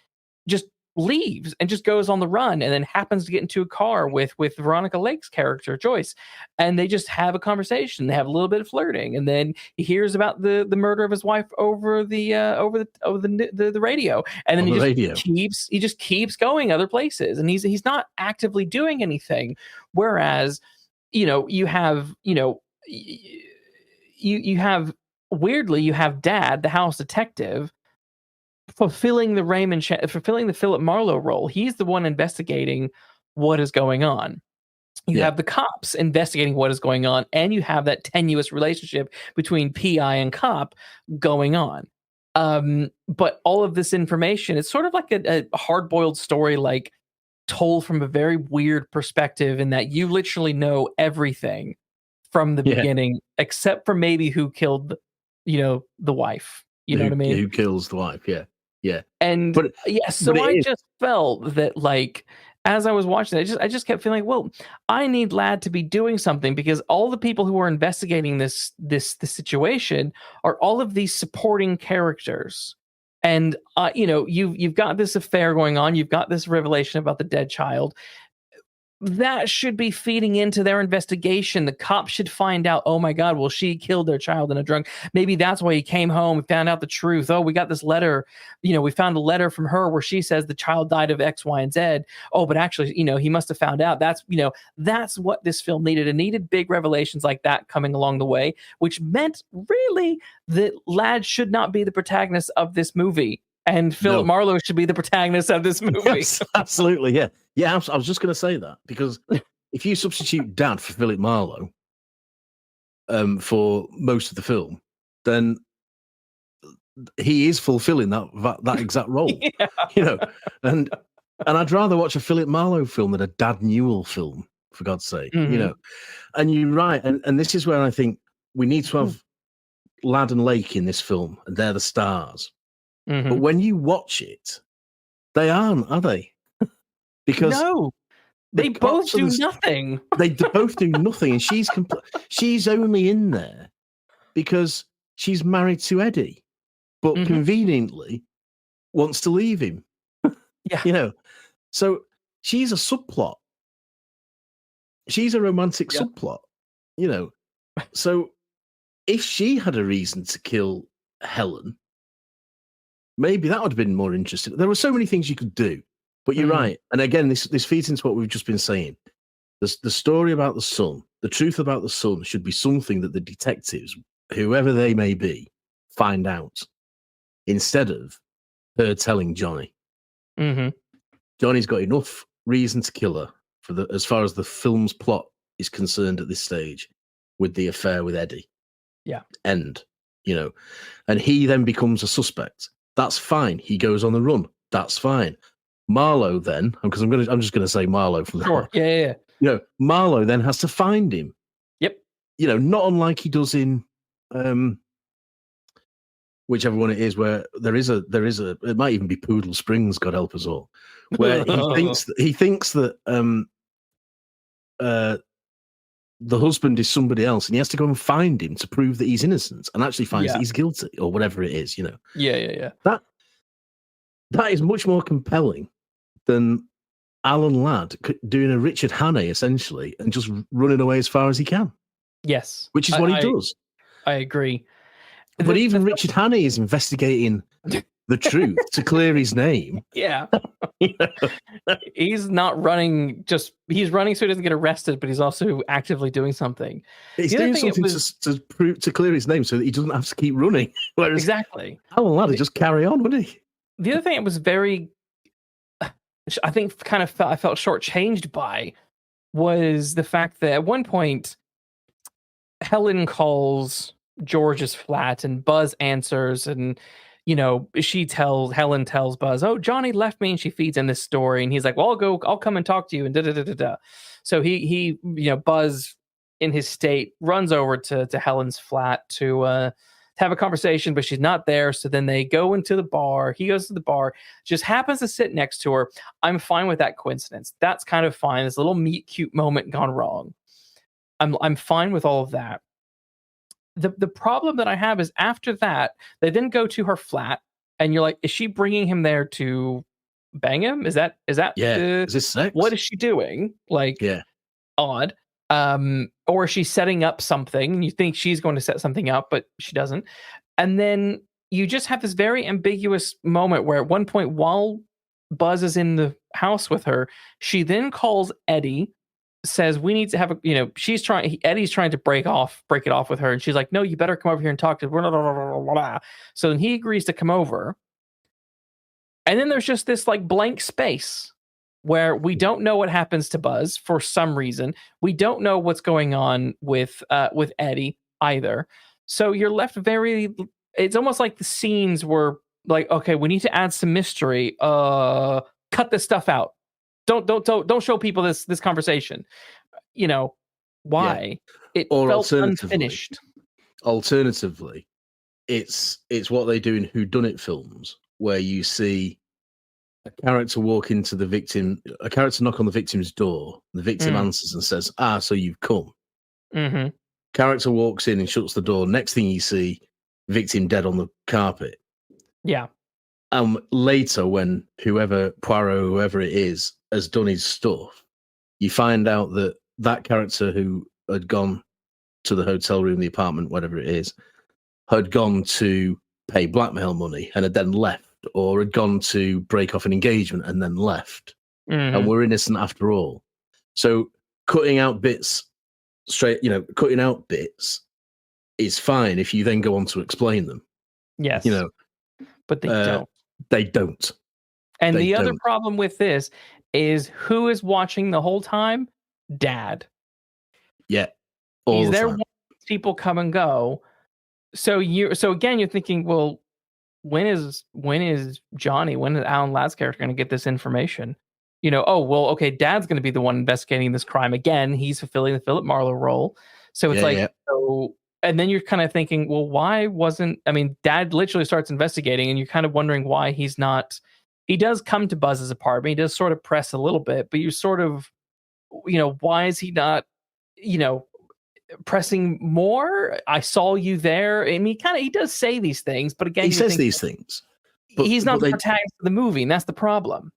just leaves and just goes on the run, and then happens to get into a car with Veronica Lake's character Joyce, and they just have a conversation. They have a little bit of flirting, and then he hears about the murder of his wife over the radio, and then he just keeps going other places, and he's not actively doing anything. Whereas, you have weirdly, you have Dad, the house detective, fulfilling the Philip Marlowe role. He's the one investigating what is going on. You have the cops investigating what is going on, and you have that tenuous relationship between PI and cop going on. But all of this information, it's sort of like a hard-boiled story, like told from a very weird perspective, in that you literally know everything from the beginning, except for maybe who killed, the wife. You know what I mean? Who kills the wife? Yeah. And I just felt that, like, as I was watching it, I just kept feeling, well, I need Ladd to be doing something, because all the people who are investigating this situation are all of these supporting characters. And you've got this affair going on, you've got this revelation about the dead child. That should be feeding into their investigation. The cops should find out, oh my God, well, she killed their child in a drunk. Maybe that's why he came home and found out the truth. Oh, we got this letter. We found a letter from her where she says the child died of X, Y, and Z. Oh, but actually, he must have found out. That's what this film needed. It needed big revelations like that coming along the way, which meant really that Ladd should not be the protagonist of this movie. And Philip Marlowe should be the protagonist of this movie. Yes, absolutely, yeah. Yeah, I was just going to say that, because if you substitute Dad for Philip Marlowe for most of the film, then he is fulfilling that exact role. And I'd rather watch a Philip Marlowe film than a Dad Newell film, for God's sake. Mm-hmm. And you're right, and this is where I think we need to have Ladd and Lake in this film, and they're the stars. Mm-hmm. But when you watch it, they aren't, are they? Because no, they both do nothing. They both do nothing, and she's only in there because she's married to Eddie, but conveniently wants to leave him. Yeah, so she's a subplot. She's a romantic subplot. So if she had a reason to kill Helen, maybe that would have been more interesting. There were so many things you could do, but you're right. And again, this feeds into what we've just been saying. The story about the son, the truth about the son, should be something that the detectives, whoever they may be, find out, instead of her telling Johnny. Mm-hmm. Johnny's got enough reason to kill her as far as the film's plot is concerned at this stage, with the affair with Eddie. Yeah. And he then becomes a suspect. That's fine. He goes on the run. That's fine. Marlowe then, because I'm just going to say Marlowe from sure. Yeah. Marlowe then has to find him. Yep. Not unlike he does in whichever one it is, where there is a it might even be Poodle Springs, God help us all, where he thinks that the husband is somebody else, and he has to go and find him to prove that he's innocent, and actually finds that he's guilty, or whatever it is. Yeah. That is much more compelling than Alan Ladd doing a Richard Hannay, essentially, and just running away as far as he can. Yes. Which is what he does. I agree. But even Richard Hannay is investigating the truth to clear his name. Yeah. He's not running, he's running so he doesn't get arrested, but he's also actively doing something. He's doing something to clear his name so that he doesn't have to keep running. Whereas exactly. Alan Ladd would just carry on, wouldn't he? The other thing it was very, I think, I felt shortchanged by, was the fact that at one point, Helen calls George's flat and Buzz answers, and Helen tells Buzz, "Oh, Johnny left me," and she feeds him this story, and he's like, "Well, I'll come and talk to you," and da da da da da. So he Buzz, in his state, runs over to Helen's flat to have a conversation, but she's not there. So then they go into the bar. He goes to the bar, just happens to sit next to her. I'm fine with that coincidence. That's kind of fine. This little meet cute moment gone wrong. I'm fine with all of that. The problem that I have is after that, they then go to her flat, and you're like, is she bringing him there to bang him? Is that is this sex? What is she doing? Like, odd. Or is she setting up something and you think she's going to set something up, but she doesn't. And then you just have this very ambiguous moment where at one point while Buzz is in the house with her, she then calls Eddie, says we need to have Eddie's trying to break it off with her, and she's like, no, you better come over here and talk to her. So then he agrees to come over, and then there's just this like blank space where we don't know what happens to Buzz for some reason. We don't know what's going on with Eddie either. So you're left it's almost like the scenes were like, okay, we need to add some mystery. Cut this stuff out. Don't show people this conversation. Why? It felt unfinished. Alternatively, it's what they do in whodunit films, where you see a character knock on the victim's door. The victim answers and says, so you've come. Mm-hmm. Character walks in and shuts the door. Next thing you see, victim dead on the carpet. Yeah. Later, when whoever it is, has done his stuff, you find out that character who had gone to the hotel room, the apartment, whatever it is, had gone to pay blackmail money and had then left, or had gone to break off an engagement and then left. Mm-hmm. And we're innocent after all. So cutting out bits is fine if you then go on to explain them. Yes. But they don't. They don't. And the other problem with this is who is watching the whole time? Dad. Yeah. He's there watching people come and go. So again, you're thinking, well, when is Johnny, when is Alan Ladd's character going to get this information? Okay, Dad's going to be the one investigating this crime again. He's fulfilling the Philip Marlowe role. So it's so, and then you're kind of thinking, well, Dad literally starts investigating, and you're kind of wondering why he's not. He does come to Buzz's apartment. He does sort of press a little bit, but you sort of, why is he not, pressing more? I saw you there. I mean, he does say these things, but again, he says these things. But he's not the protagonist of the movie, and that's the problem.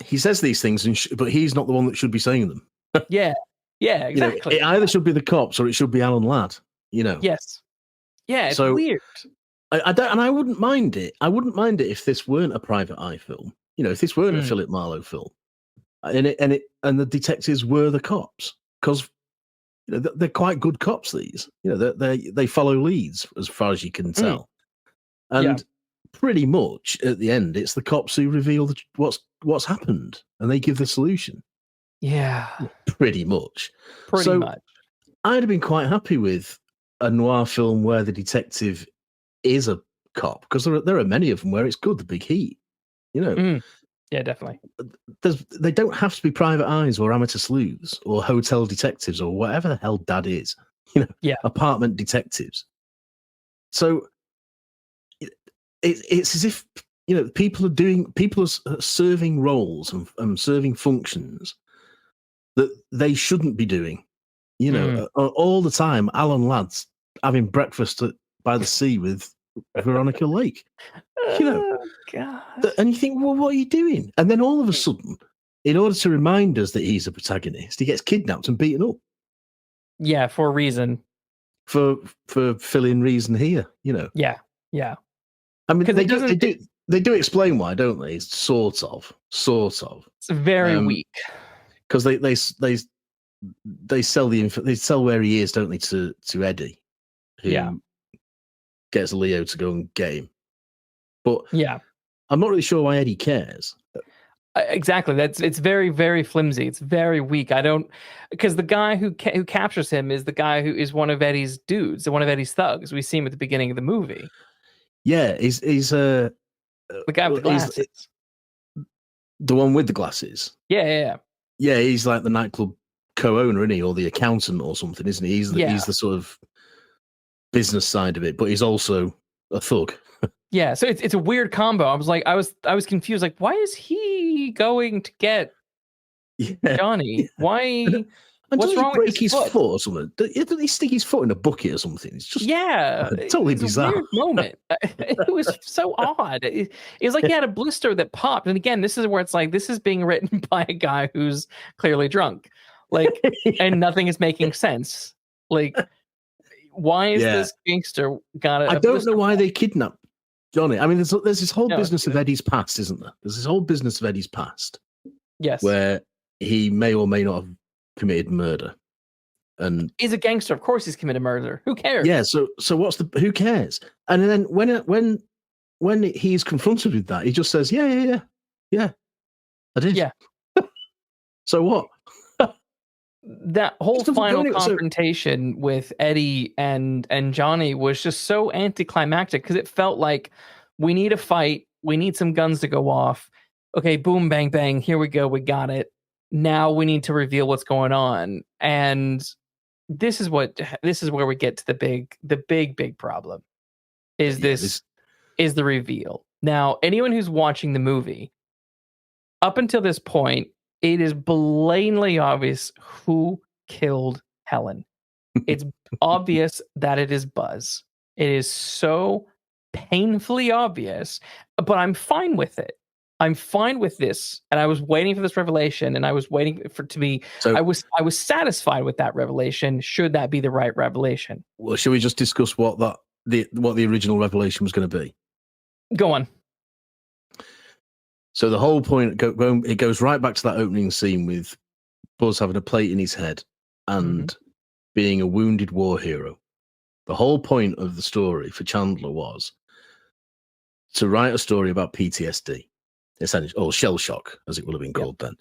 He says these things, but he's not the one that should be saying them. Yeah, exactly. It either should be the cops or it should be Alan Ladd. Yes. Yeah, it's weird. I don't, and I wouldn't mind it. I wouldn't mind it if this weren't a private eye film. If this weren't a Philip Marlowe film, and the detectives were the cops, because they're quite good cops. These, they follow leads as far as you can tell, and pretty much at the end, it's the cops who reveal what's happened, and they give the solution. Yeah, pretty much. Pretty much. I'd have been quite happy with a noir film where the detective is a cop, because there are many of them where it's good. The Big Heat, Yeah, definitely. They don't have to be private eyes or amateur sleuths or hotel detectives or whatever the hell Dad is. Apartment detectives. So it's as if people are serving roles and serving functions that they shouldn't be doing. All the time, Alan Ladd's having breakfast by the sea with Veronica Lake. God. And you think, well, what are you doing? And then all of a sudden, in order to remind us that he's a protagonist, he gets kidnapped and beaten up. Yeah, for a reason. For fill-in reason here, Yeah. I mean, they do explain why, don't they? It's sort of. It's very weak. Because they sell where he is, don't they, to Eddie, who gets Leo to go and get him. But I'm not really sure why Eddie cares. Exactly. It's very, very flimsy. It's very weak. Because the guy who captures him is the guy who is one of Eddie's dudes, one of Eddie's thugs. We see him at the beginning of the movie. Yeah, he's the guy with the glasses. The one with the glasses. Yeah. Yeah, he's like the nightclub co-owner, isn't he, or the accountant or something, isn't he? He's the sort of business side of it, but he's also a thug. Yeah, so it's a weird combo. I was confused. Like, why is he going to get Johnny? Why? And what's wrong with his foot or something? Didn't he stick his foot in a bucket or something? It's just totally bizarre. A weird moment. It was so odd. It was like he had a blister that popped. And again, this is where it's like this is being written by a guy who's clearly drunk, like, and nothing is making sense. Like, why is this gangster got? I don't know why they kidnapped Johnny. I mean, there's this whole business of Eddie's past, isn't there? There's this whole business of Eddie's past. Yes, where he may or may not have committed murder, and he's a gangster. Of course, he's committed murder. Who cares? Yeah. So who cares? And then when he's confronted with that, he just says, "Yeah, I did." Yeah. So what? That whole final confrontation with Eddie and Johnny was just so anticlimactic because it felt like we need a fight, we need some guns to go off. Okay, boom, bang, bang. Here we go. We got it. Now we need to reveal what's going on, and this is where we get to the big problem. Is the reveal. Now, anyone who's watching the movie, up until this point, it is blatantly obvious who killed Helen. It's obvious that it is Buzz. It is so painfully obvious, but I'm fine with it. I'm fine with this, and I was waiting for this revelation, and I was waiting for it to be. So, I was satisfied with that revelation. Should that be the right revelation? Well, should we just discuss what the original revelation was going to be? Go on. So the whole point, it goes right back to that opening scene with Buzz having a plate in his head and being a wounded war hero. The whole point of the story for Chandler was to write a story about PTSD. Essentially, or shell shock, as it would have been called then.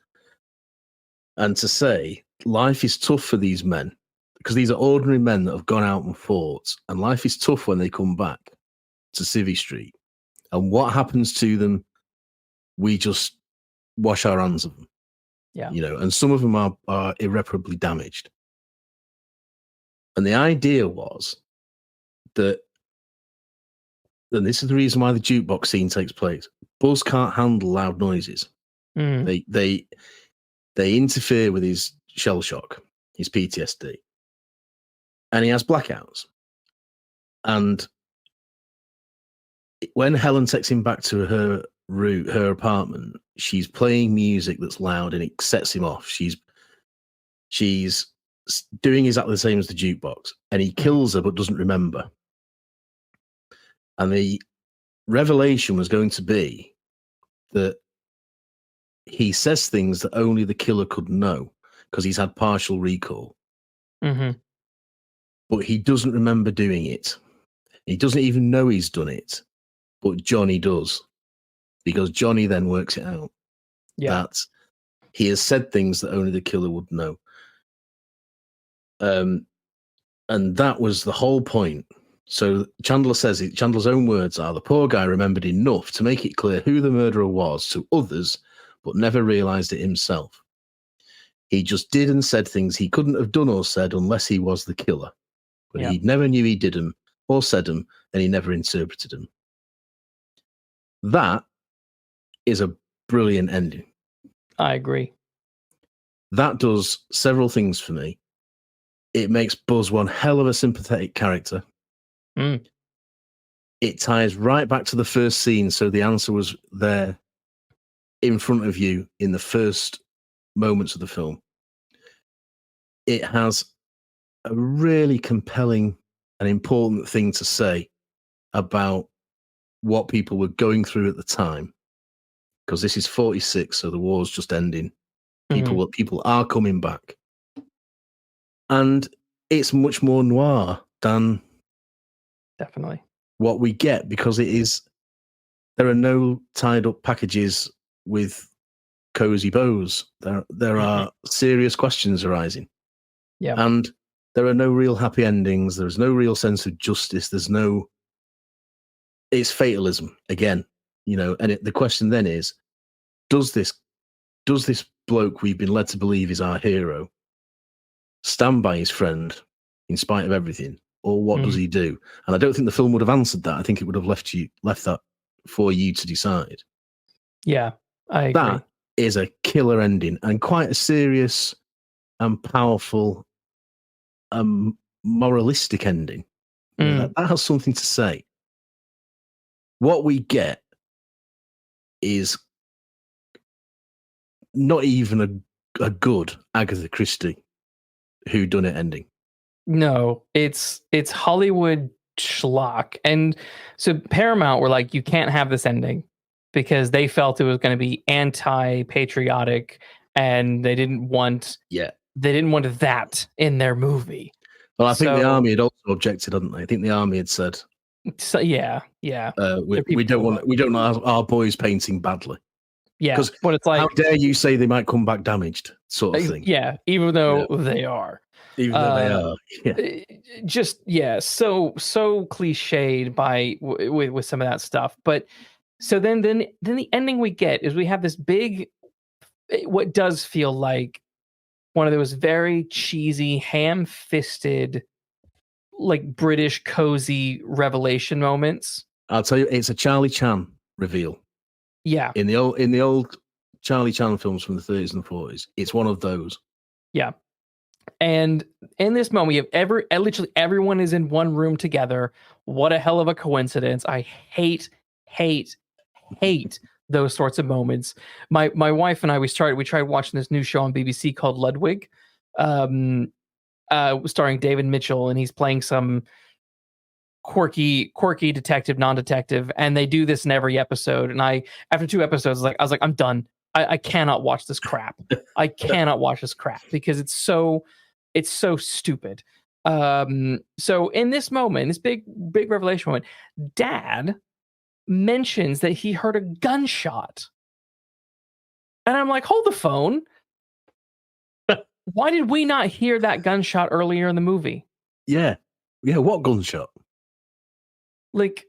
And to say life is tough for these men, because these are ordinary men that have gone out and fought, and life is tough when they come back to Civvy Street. And what happens to them, we just wash our hands of them. Yeah. And some of them are irreparably damaged. And the idea was that, and this is the reason why the jukebox scene takes place, Buzz can't handle loud noises. They interfere with his shell shock, his PTSD, and he has blackouts. And when Helen takes him back to her apartment, she's playing music that's loud, and it sets him off. She's doing exactly the same as the jukebox, and he kills her but doesn't remember. And the revelation was going to be that he says things that only the killer could know because he's had partial recall. But he doesn't remember doing it. He doesn't even know he's done it, but Johnny does, because Johnny then works it out that he has said things that only the killer would know. And that was the whole point. So Chandler says it. Chandler's own words are, the poor guy remembered enough to make it clear who the murderer was to others, but never realized it himself. He just did and said things he couldn't have done or said unless he was the killer. But he never knew he did them or said them, and he never interpreted them. That is a brilliant ending. I agree. That does several things for me. It makes Buzz one hell of a sympathetic character. It ties right back to the first scene, so the answer was there in front of you in the first moments of the film. It has a really compelling and important thing to say about what people were going through at the time, because this is 46, so the war's just ending. People are coming back, and it's much more noir than definitely what we get, because there are no tied up packages with cozy bows. There are serious questions arising. And there are no real happy endings. There's no real sense of justice. It's fatalism again, and the question then is, does this bloke we've been led to believe is our hero stand by his friend in spite of everything? Or what does he do? And I don't think the film would have answered that. I think it would have left that for you to decide. Yeah, I agree. That is a killer ending and quite a serious and powerful, moralistic ending. That has something to say. What we get is not even a good Agatha Christie whodunit ending. No, it's Hollywood schlock. And so Paramount were like, you can't have this ending because they felt it was going to be anti-patriotic and they didn't want that in their movie. Well, I think the army had also objected, hadn't they? I think the army had said, so, yeah. We don't want our boys painting badly. Yeah, but it's like, how dare you say they might come back damaged, sort of thing. Yeah, even though they are. Even though they are. Yeah. Just, so cliched with some of that stuff. But so then the ending we get is we have this big, what does feel like one of those very cheesy, ham-fisted, like British cozy revelation moments. I'll tell you, it's a Charlie Chan reveal. Yeah. In the old Charlie Chan films from the 30s and 40s, it's one of those. Yeah. And in this moment, we have literally everyone is in one room together. What a hell of a coincidence. I hate those sorts of moments. My wife and I, we tried watching this new show on BBC called Ludwig, starring David Mitchell, and he's playing some quirky detective, non-detective, and they do this in every episode. And after 2 episodes, I was like, I'm done. I cannot watch this crap. I cannot watch this crap because it's so stupid. So in this moment, this big revelation moment, Dad mentions that he heard a gunshot. And I'm like, hold the phone. Why did we not hear that gunshot earlier in the movie? Yeah. What gunshot? Like,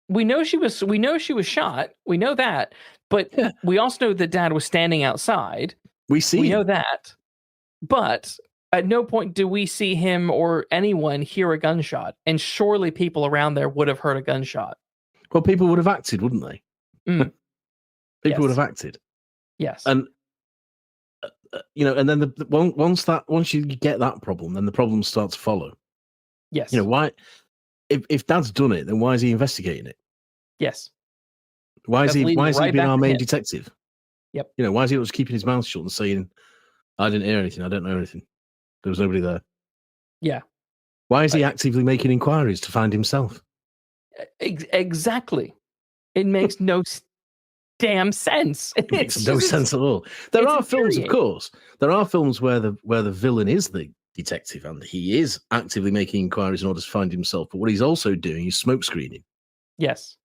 we know she was shot. We know that, but we also know that Dad was standing outside. We know that, but at no point do we see him or anyone hear a gunshot. And surely people around there would have heard a gunshot. Well, people would have acted, wouldn't they? People would have acted. Yes. And and then once you get that problem, then the problems start to follow. Yes. Why? If Dad's done it, then why is he investigating it? Yes. Why is he being our main detective? Yep. Why is he just keeping his mouth shut and saying, I didn't hear anything, I don't know anything. There was nobody there. Yeah. Why is he actively making inquiries to find himself? Exactly. It makes no damn sense. It makes no sense at all. There are films, of course. There are films where the villain is the detective and he is actively making inquiries in order to find himself. But what he's also doing is smoke screening. Yes.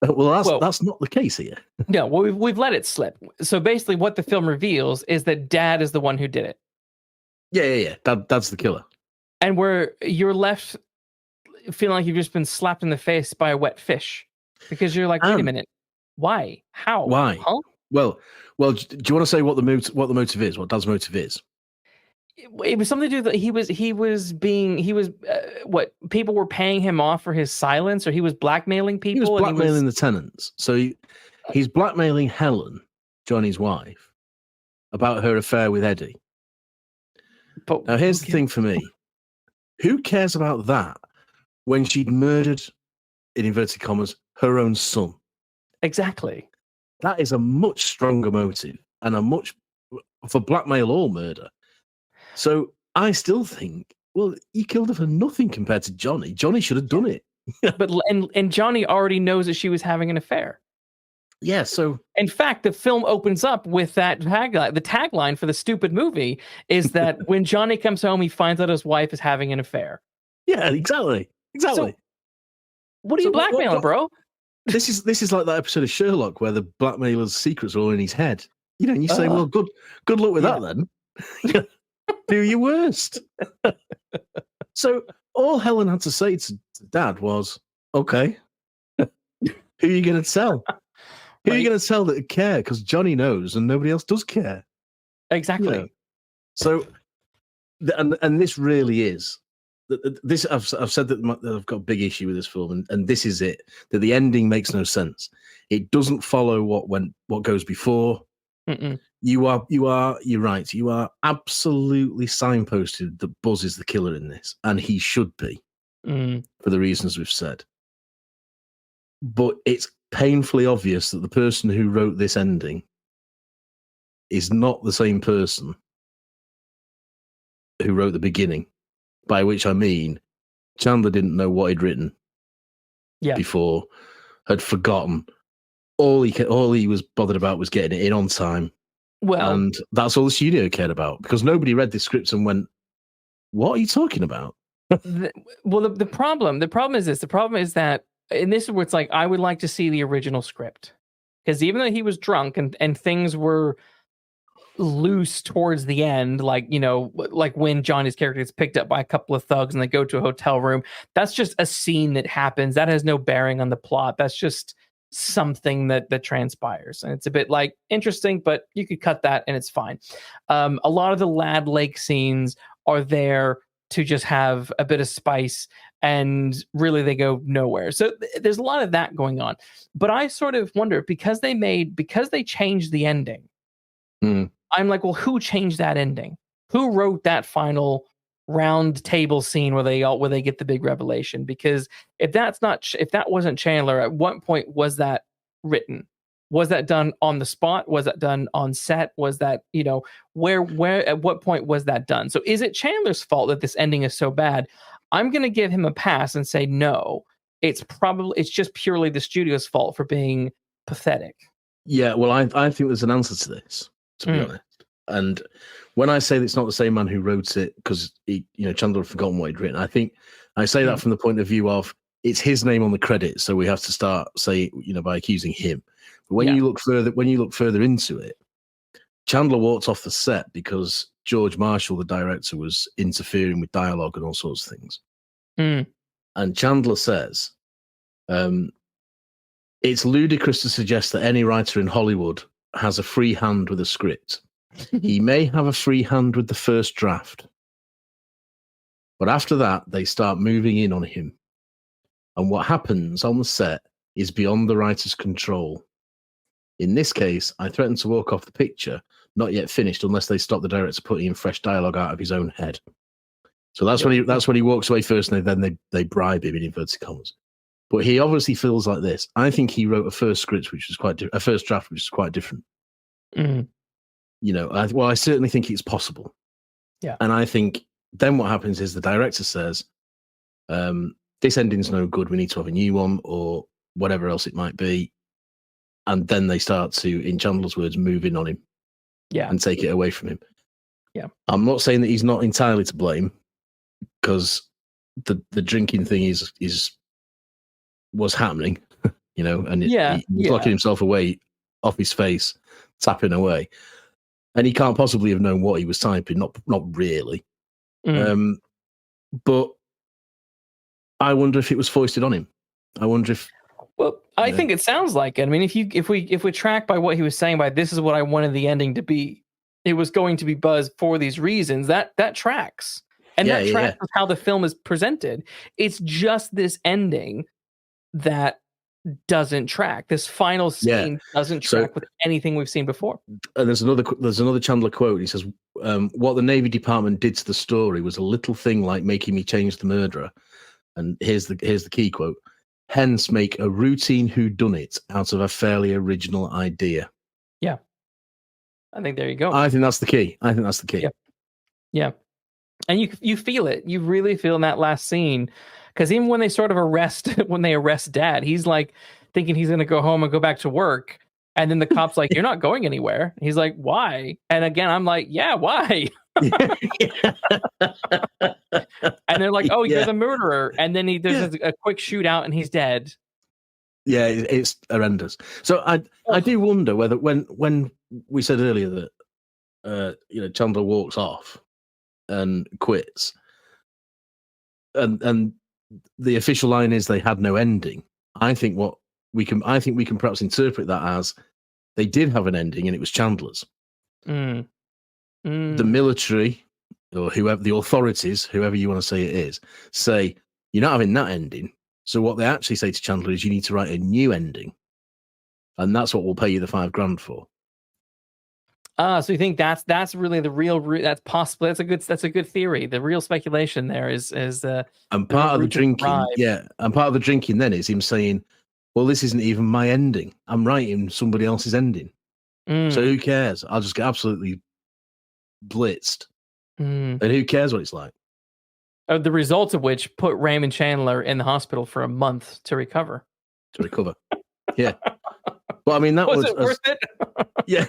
Well, that's not the case here. No, well, we've let it slip. So basically what the film reveals is that Dad is the one who did it. Yeah. Dad's the killer. And where you're left feeling like you've just been slapped in the face by a wet fish. Because you're like, wait a minute. Why? How? Why? Huh? Well, do you want to say what the motive is? What Dad's motive is? It was something to do that what people were paying him off for his silence, or he was blackmailing people. He was blackmailing the tenants. So he's blackmailing Helen, Johnny's wife, about her affair with Eddie. But now here's the thing for me: who cares about that when she'd murdered, in inverted commas, her own son? Exactly. That is a much stronger motive and for blackmail or murder. So I still think, well, he killed her for nothing compared to Johnny. Johnny should have done it. But Johnny already knows that she was having an affair. Yeah, so in fact, the film opens up with that tagline. The tagline for the stupid movie is that when Johnny comes home, he finds out his wife is having an affair. Yeah, exactly. So, what are you blackmailing, bro? This is like that episode of Sherlock where the blackmailer's secrets are all in his head. And you say, well, good luck with that then. Do your worst. So all Helen had to say to Dad was, okay, who are you going to tell? Who are you going to tell that care? Because Johnny knows and nobody else does care. Exactly. So, and this really is, this I've said that I've got a big issue with this film, and this is it, that the ending makes no sense. It doesn't follow what goes before. You're right. You are absolutely signposted that Buzz is the killer in this, and he should be for the reasons we've said. But it's painfully obvious that the person who wrote this ending is not the same person who wrote the beginning, by which I mean Chandler didn't know what he'd written before, had forgotten. All he was bothered about was getting it in on time. Well, and that's all the studio cared about, because nobody read this script and went, "What are you talking about?" the problem is this. The problem is that, and this is where it's like, I would like to see the original script, because even though he was drunk and things were loose towards the end, like, you know, like when Johnny's character gets picked up by a couple of thugs and they go to a hotel room, that's just a scene that happens. That has no bearing on the plot. That's just something that transpires, and it's a bit like interesting, but you could cut that and it's fine. A lot of the Lad Lake scenes are there to just have a bit of spice, and really they go nowhere. So there's a lot of that going on. But I sort of wonder, because they changed the ending. I'm like, well, who changed that ending? Who wrote that final round table scene where they get the big revelation? Because if that wasn't Chandler, at what point was that written? Was that done on the spot? Was that done on set? Was that, you know, where at what point was that done? So is it Chandler's fault that this ending is so bad? I'm going to give him a pass and say no. It's just purely the studio's fault for being pathetic. Yeah, well, I think there's an answer to this, to be honest. And when I say that it's not the same man who wrote it, because Chandler had forgotten what he'd written, I think I say that from the point of view of it's his name on the credits, so we have to start by accusing him. But when you look further into it, Chandler walked off the set because George Marshall, the director, was interfering with dialogue and all sorts of things. And Chandler says, it's ludicrous to suggest that any writer in Hollywood has a free hand with a script. He may have a free hand with the first draft, but after that, they start moving in on him. And what happens on the set is beyond the writer's control. In this case, I threatened to walk off the picture, not yet finished, unless they stop the director putting in fresh dialogue out of his own head. So that's when he walks away first, and then they bribe him in inverted commas. But he obviously feels like this. I think he wrote a first draft which is quite different. I certainly think it's possible. Yeah. And I think then what happens is the director says, this ending's no good, we need to have a new one, or whatever else it might be. And then they start to, in Chandler's words, move in on him. Yeah. And take it away from him. Yeah. I'm not saying that he's not entirely to blame, because the drinking thing was happening, and he was locking himself away off his face, tapping away. And he can't possibly have known what he was typing, not really. But I wonder if it was foisted on him. I wonder if. Well, I think it sounds like it. I mean, if we track by what he was saying, by this is what I wanted the ending to be, it was going to be Buzz for these reasons. That tracks, and that tracks with how the film is presented. It's just this ending that doesn't track. This final scene doesn't track with anything we've seen before. And there's another Chandler quote. He says, what the Navy Department did to the story was a little thing like making me change the murderer. And here's the key quote: hence make a routine whodunit out of a fairly original idea. Yeah. I think there you go. I think that's the key. Yeah. And you feel it. You really feel in that last scene. Because even when they arrest Dad, he's like thinking he's going to go home and go back to work. And then the cop's like, you're not going anywhere. He's like, why? And again, I'm like, yeah, why? And they're like, oh, you're the murderer. And then there's a quick shootout and he's dead. Yeah, it's horrendous. So I do wonder whether when we said earlier that Chandler walks off and quits, and the official line is they had no ending. I think we can perhaps interpret that as they did have an ending and it was Chandler's. The military, or whoever, the authorities, whoever you want to say it is, say you're not having that ending. So what they actually say to Chandler is you need to write a new ending, and that's what we'll pay you the $5,000 for. So you think that's really the real that's possible? That's a good theory. The real speculation there is and part of the drinking, and part of the drinking then is him saying, "Well, this isn't even my ending. I'm writing somebody else's ending. So who cares? I'll just get absolutely blitzed, and who cares what it's like." The results of which put Raymond Chandler in the hospital for a month to recover. Yeah. Well, I mean, that was it worth it? Yeah.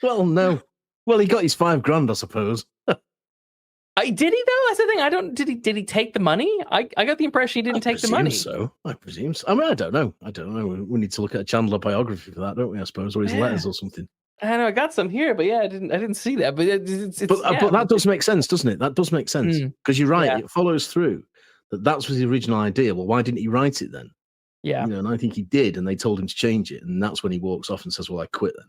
Well, no. Well, he got his $5,000, I suppose. Did he though? That's the thing. Did he take the money? I got the impression he didn't take the money. I presume so. I mean, I don't know. We need to look at a Chandler biography for that, don't we? I suppose, or his letters or something. I know I got some here, but I didn't see that. But but that does make sense, doesn't it? That does make sense because you're right. Yeah. It follows through that was the original idea. Well, why didn't he write it then? Yeah, and I think he did, and they told him to change it, and that's when he walks off and says, "Well, I quit then."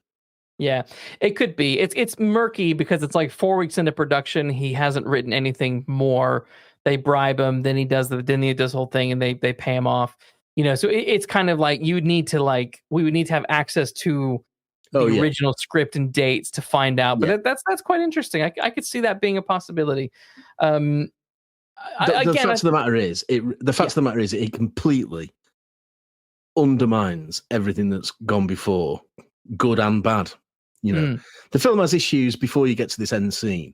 Yeah, it could be. It's murky because it's like 4 weeks into production, he hasn't written anything more. They bribe him, then he does the whole thing, and they pay him off. So it's kind of like we would need to have access to the original script and dates to find out. But that's quite interesting. I could see that being a possibility. The fact of the matter is, it completely undermines everything that's gone before, good and bad. The film has issues before you get to this end scene,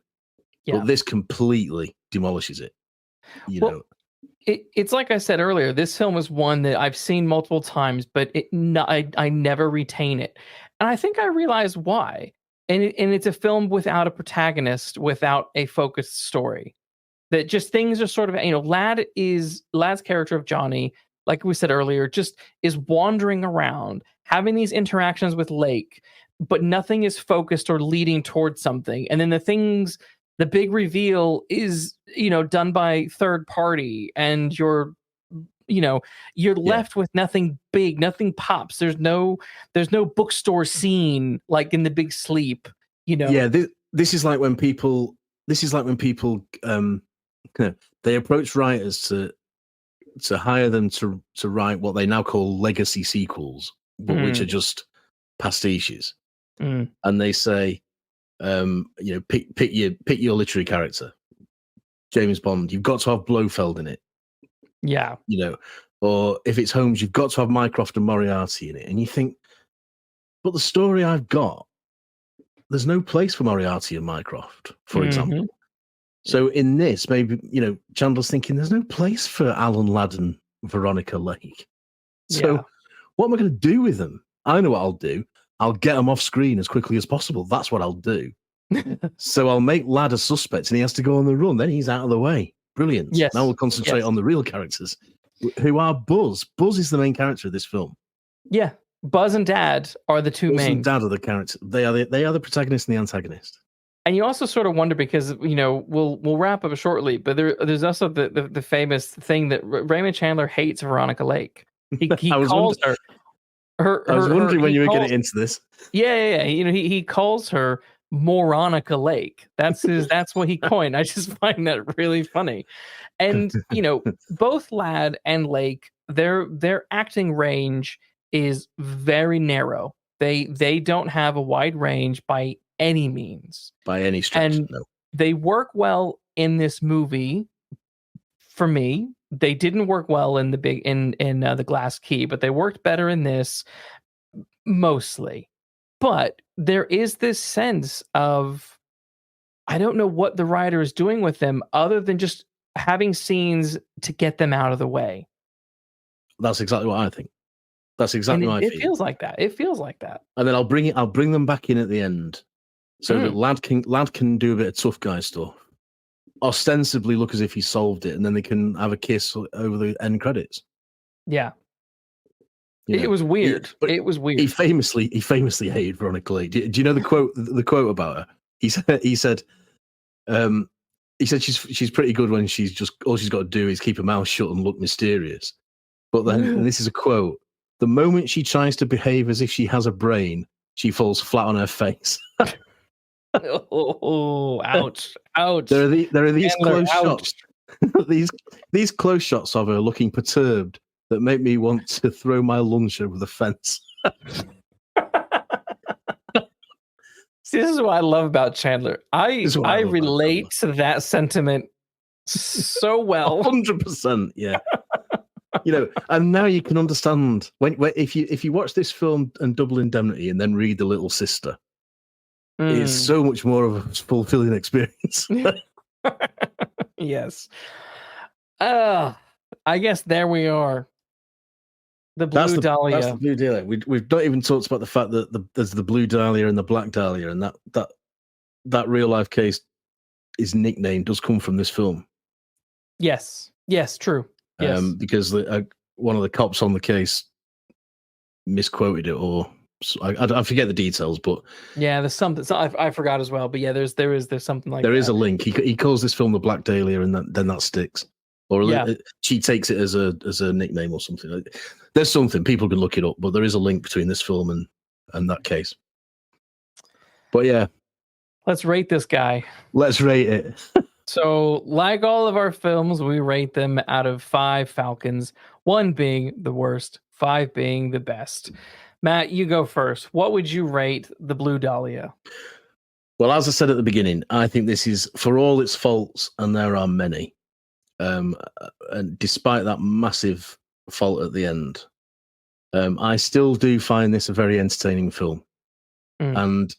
but this completely demolishes it. It's like I said earlier, this film is one that I've seen multiple times, but I never retain it. And I think I realize why. And it's a film without a protagonist, without a focused story. That just things are sort of, Lad's character of Johnny, like we said earlier, just is wandering around, having these interactions with Lake, but nothing is focused or leading towards something. And then the big reveal is, done by third party, and you're left with nothing big, nothing pops. There's no bookstore scene like in The Big Sleep, Yeah, this is like when people they approach writers to hire them to write what they now call legacy sequels, but which are just pastiches. And they say, pick your literary character. James Bond, you've got to have Blofeld in it. Yeah. Or if it's Holmes, you've got to have Mycroft and Moriarty in it. And you think, but the story I've got, there's no place for Moriarty and Mycroft, for example. So in this, maybe, Chandler's thinking there's no place for Alan Ladd and Veronica Lake. So what am I going to do with them? I know what I'll do. I'll get them off screen as quickly as possible. That's what I'll do. So I'll make Ladd a suspect and he has to go on the run. Then he's out of the way. Brilliant. Yes. Now we'll concentrate on the real characters, who are Buzz. Buzz is the main character of this film. Yeah. Buzz and Dad are the two main. Buzz and Dad are the characters. They are the protagonist and the antagonist. And you also sort of wonder because, we'll wrap up shortly, but there's also the famous thing that Raymond Chandler hates Veronica Lake. He calls her. I was wondering when you were getting into this. Yeah. He calls her Moronica Lake. That's what he coined. I just find that really funny. And both Ladd and Lake, their acting range is very narrow. They don't have a wide range by any means, by any stretch. And no. They work well in this movie. For me, they didn't work well in the Glass Key, but they worked better in this mostly. But there is this sense of, I don't know what the writer is doing with them other than just having scenes to get them out of the way. That's exactly what I think. That's exactly what I feel. It feels like that. It feels like that. And then I'll bring them back in at the end, so that Ladd can do a bit of tough guy stuff, ostensibly look as if he solved it, and then they can have a kiss over the end credits. Yeah. It was weird. It was weird. He famously hated Veronica Lake. Do you know the quote about her? He said she's pretty good when she's just, all she's got to do is keep her mouth shut and look mysterious. But then, and this is a quote, the moment she tries to behave as if she has a brain, she falls flat on her face. Oh, ouch. There are these close shots. these close shots of her looking perturbed that make me want to throw my lunch over the fence. See, this is what I love about Chandler. I relate to that sentiment so well. 100%, yeah. And now you can understand when if you watch this film and Double Indemnity and then read The Little Sister, it's so much more of a fulfilling experience. Yes. I guess there we are. The Blue Dahlia. That's the Blue Dahlia. We've not even talked about the fact that there's the Blue Dahlia and the Black Dahlia, and that real life case, his nickname does come from this film. Yes, true. Yes. Because one of the cops on the case misquoted it, or I forget the details, but yeah, there's something. So I forgot as well, but yeah, there's something like there that. Is a link. He calls this film the Black Dahlia, and then that sticks. Or she takes it as a nickname or something. There's something, people can look it up, but there is a link between this film and that case. But yeah, let's rate this guy. Let's rate it. So, like all of our films, we rate them out of 5 Falcons, 1 being the worst, 5 being the best. Matt, you go first. What would you rate the Blue Dahlia? Well, as I said at the beginning, I think this is, for all its faults, and there are many, and despite that massive fault at the end, I still do find this a very entertaining film. And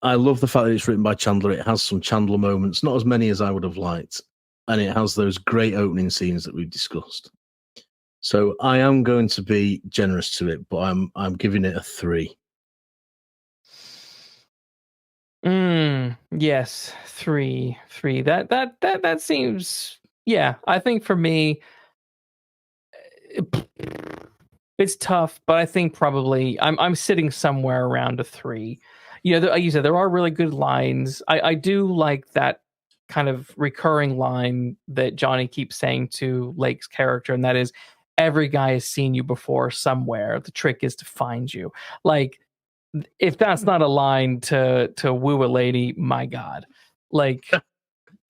I love the fact that it's written by Chandler. It has some Chandler moments, not as many as I would have liked, and it has those great opening scenes that we've discussed. So I am going to be generous to it, but I'm giving it a 3. Yes, 3. That seems, yeah. I think for me, it's tough, but I think probably I'm sitting somewhere around a 3. Like you said, there are really good lines. I do like that kind of recurring line that Johnny keeps saying to Lake's character, and that is, every guy has seen you before somewhere. The trick is to find you. Like, if that's not a line to woo a lady, my God, like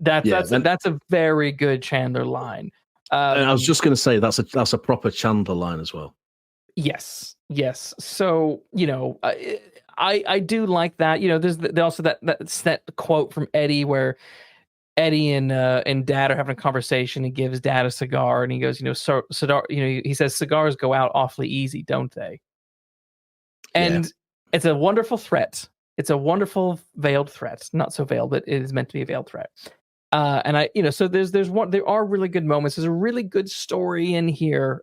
that's a very good Chandler line. And I was just going to say that's a proper Chandler line as well. Yes. So I do like that. There's also that quote from Eddie where Eddie and Dad are having a conversation. He gives Dad a cigar, and he goes, he says cigars go out awfully easy, don't they? And it's a wonderful threat. It's a wonderful veiled threat. Not so veiled, but it is meant to be a veiled threat. So there are really good moments. There's a really good story in here.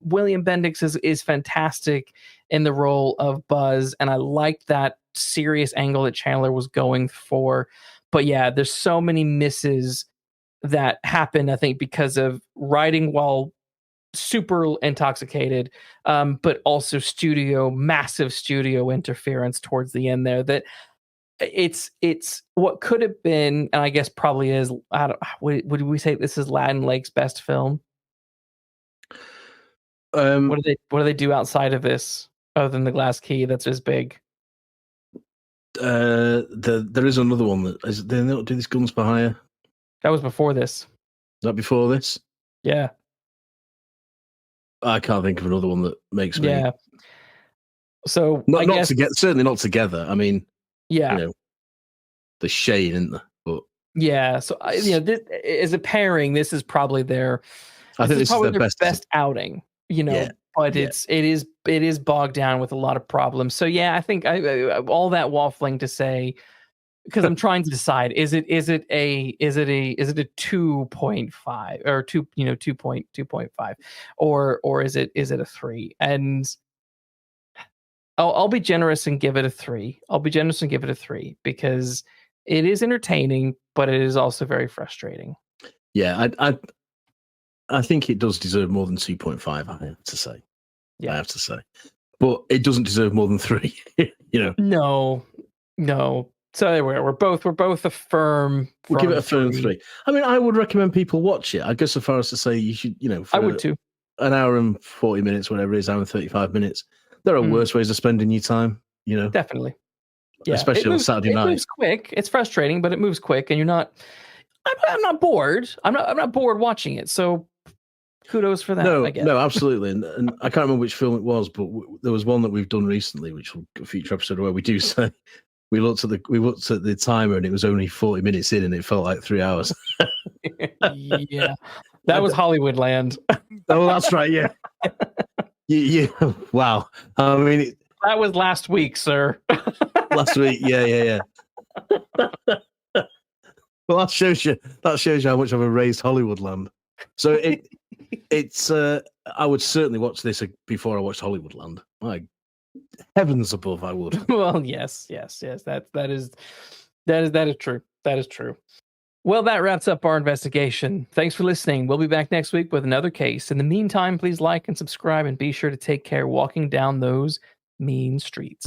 William Bendix is fantastic in the role of Buzz, and I liked that serious angle that Chandler was going for. But yeah, there's so many misses that happen, I think, because of writing while super intoxicated, but also massive studio interference towards the end there. That it's what could have been, and I guess probably is. Would we say this is Latin Lake's best film? What do they do outside of this other than the Glass Key that's as big? There is another one that is. They not do this Guns for Hire. That was before this. Is that before this? Yeah. I can't think of another one that makes me. Yeah. So certainly not together. I mean, yeah, the shade, isn't there? But yeah. So this, as a pairing, this is probably their. I think this is their best outing. But it is bogged down with a lot of problems. So yeah, I think all that waffling to say, because I'm trying to decide, is it a 2.5 or 2.5 or is it a 3? And I'll be generous and give it a 3. I'll be generous and give it a 3 because it is entertaining, but it is also very frustrating. Yeah, I think it does deserve more than 2.5. I have to say. Yeah, I have to say, but it doesn't deserve more than 3. No. So anyway, we're both a firm. We'll give it a firm 3. I mean, I would recommend people watch it. I guess so far as to say you should, I would too. An hour and 40 minutes, whatever it is, hour and 35 minutes. There are worse ways of spending your time. Definitely. Yeah, especially on Saturday night. It moves quick. It's frustrating, but it moves quick, and you're not. I'm not bored. I'm not bored watching it. So kudos for that. No, I guess. No, absolutely. And I can't remember which film it was, but there was one that we've done recently, which will a future episode where we do say we looked at the timer and it was only 40 minutes in and it felt like 3 hours. Yeah, that was Hollywoodland. Oh, that's right. Yeah. Yeah. Wow. I mean, that was last week, sir. Last week. Yeah. Well, that shows you how much of a raised Hollywoodland. So it's I would certainly watch this before I watched Hollywoodland. My heavens above, I would. Well, yes. That is true. That is true. Well, that wraps up our investigation. Thanks for listening. We'll be back next week with another case. In the meantime, please like and subscribe and be sure to take care walking down those mean streets.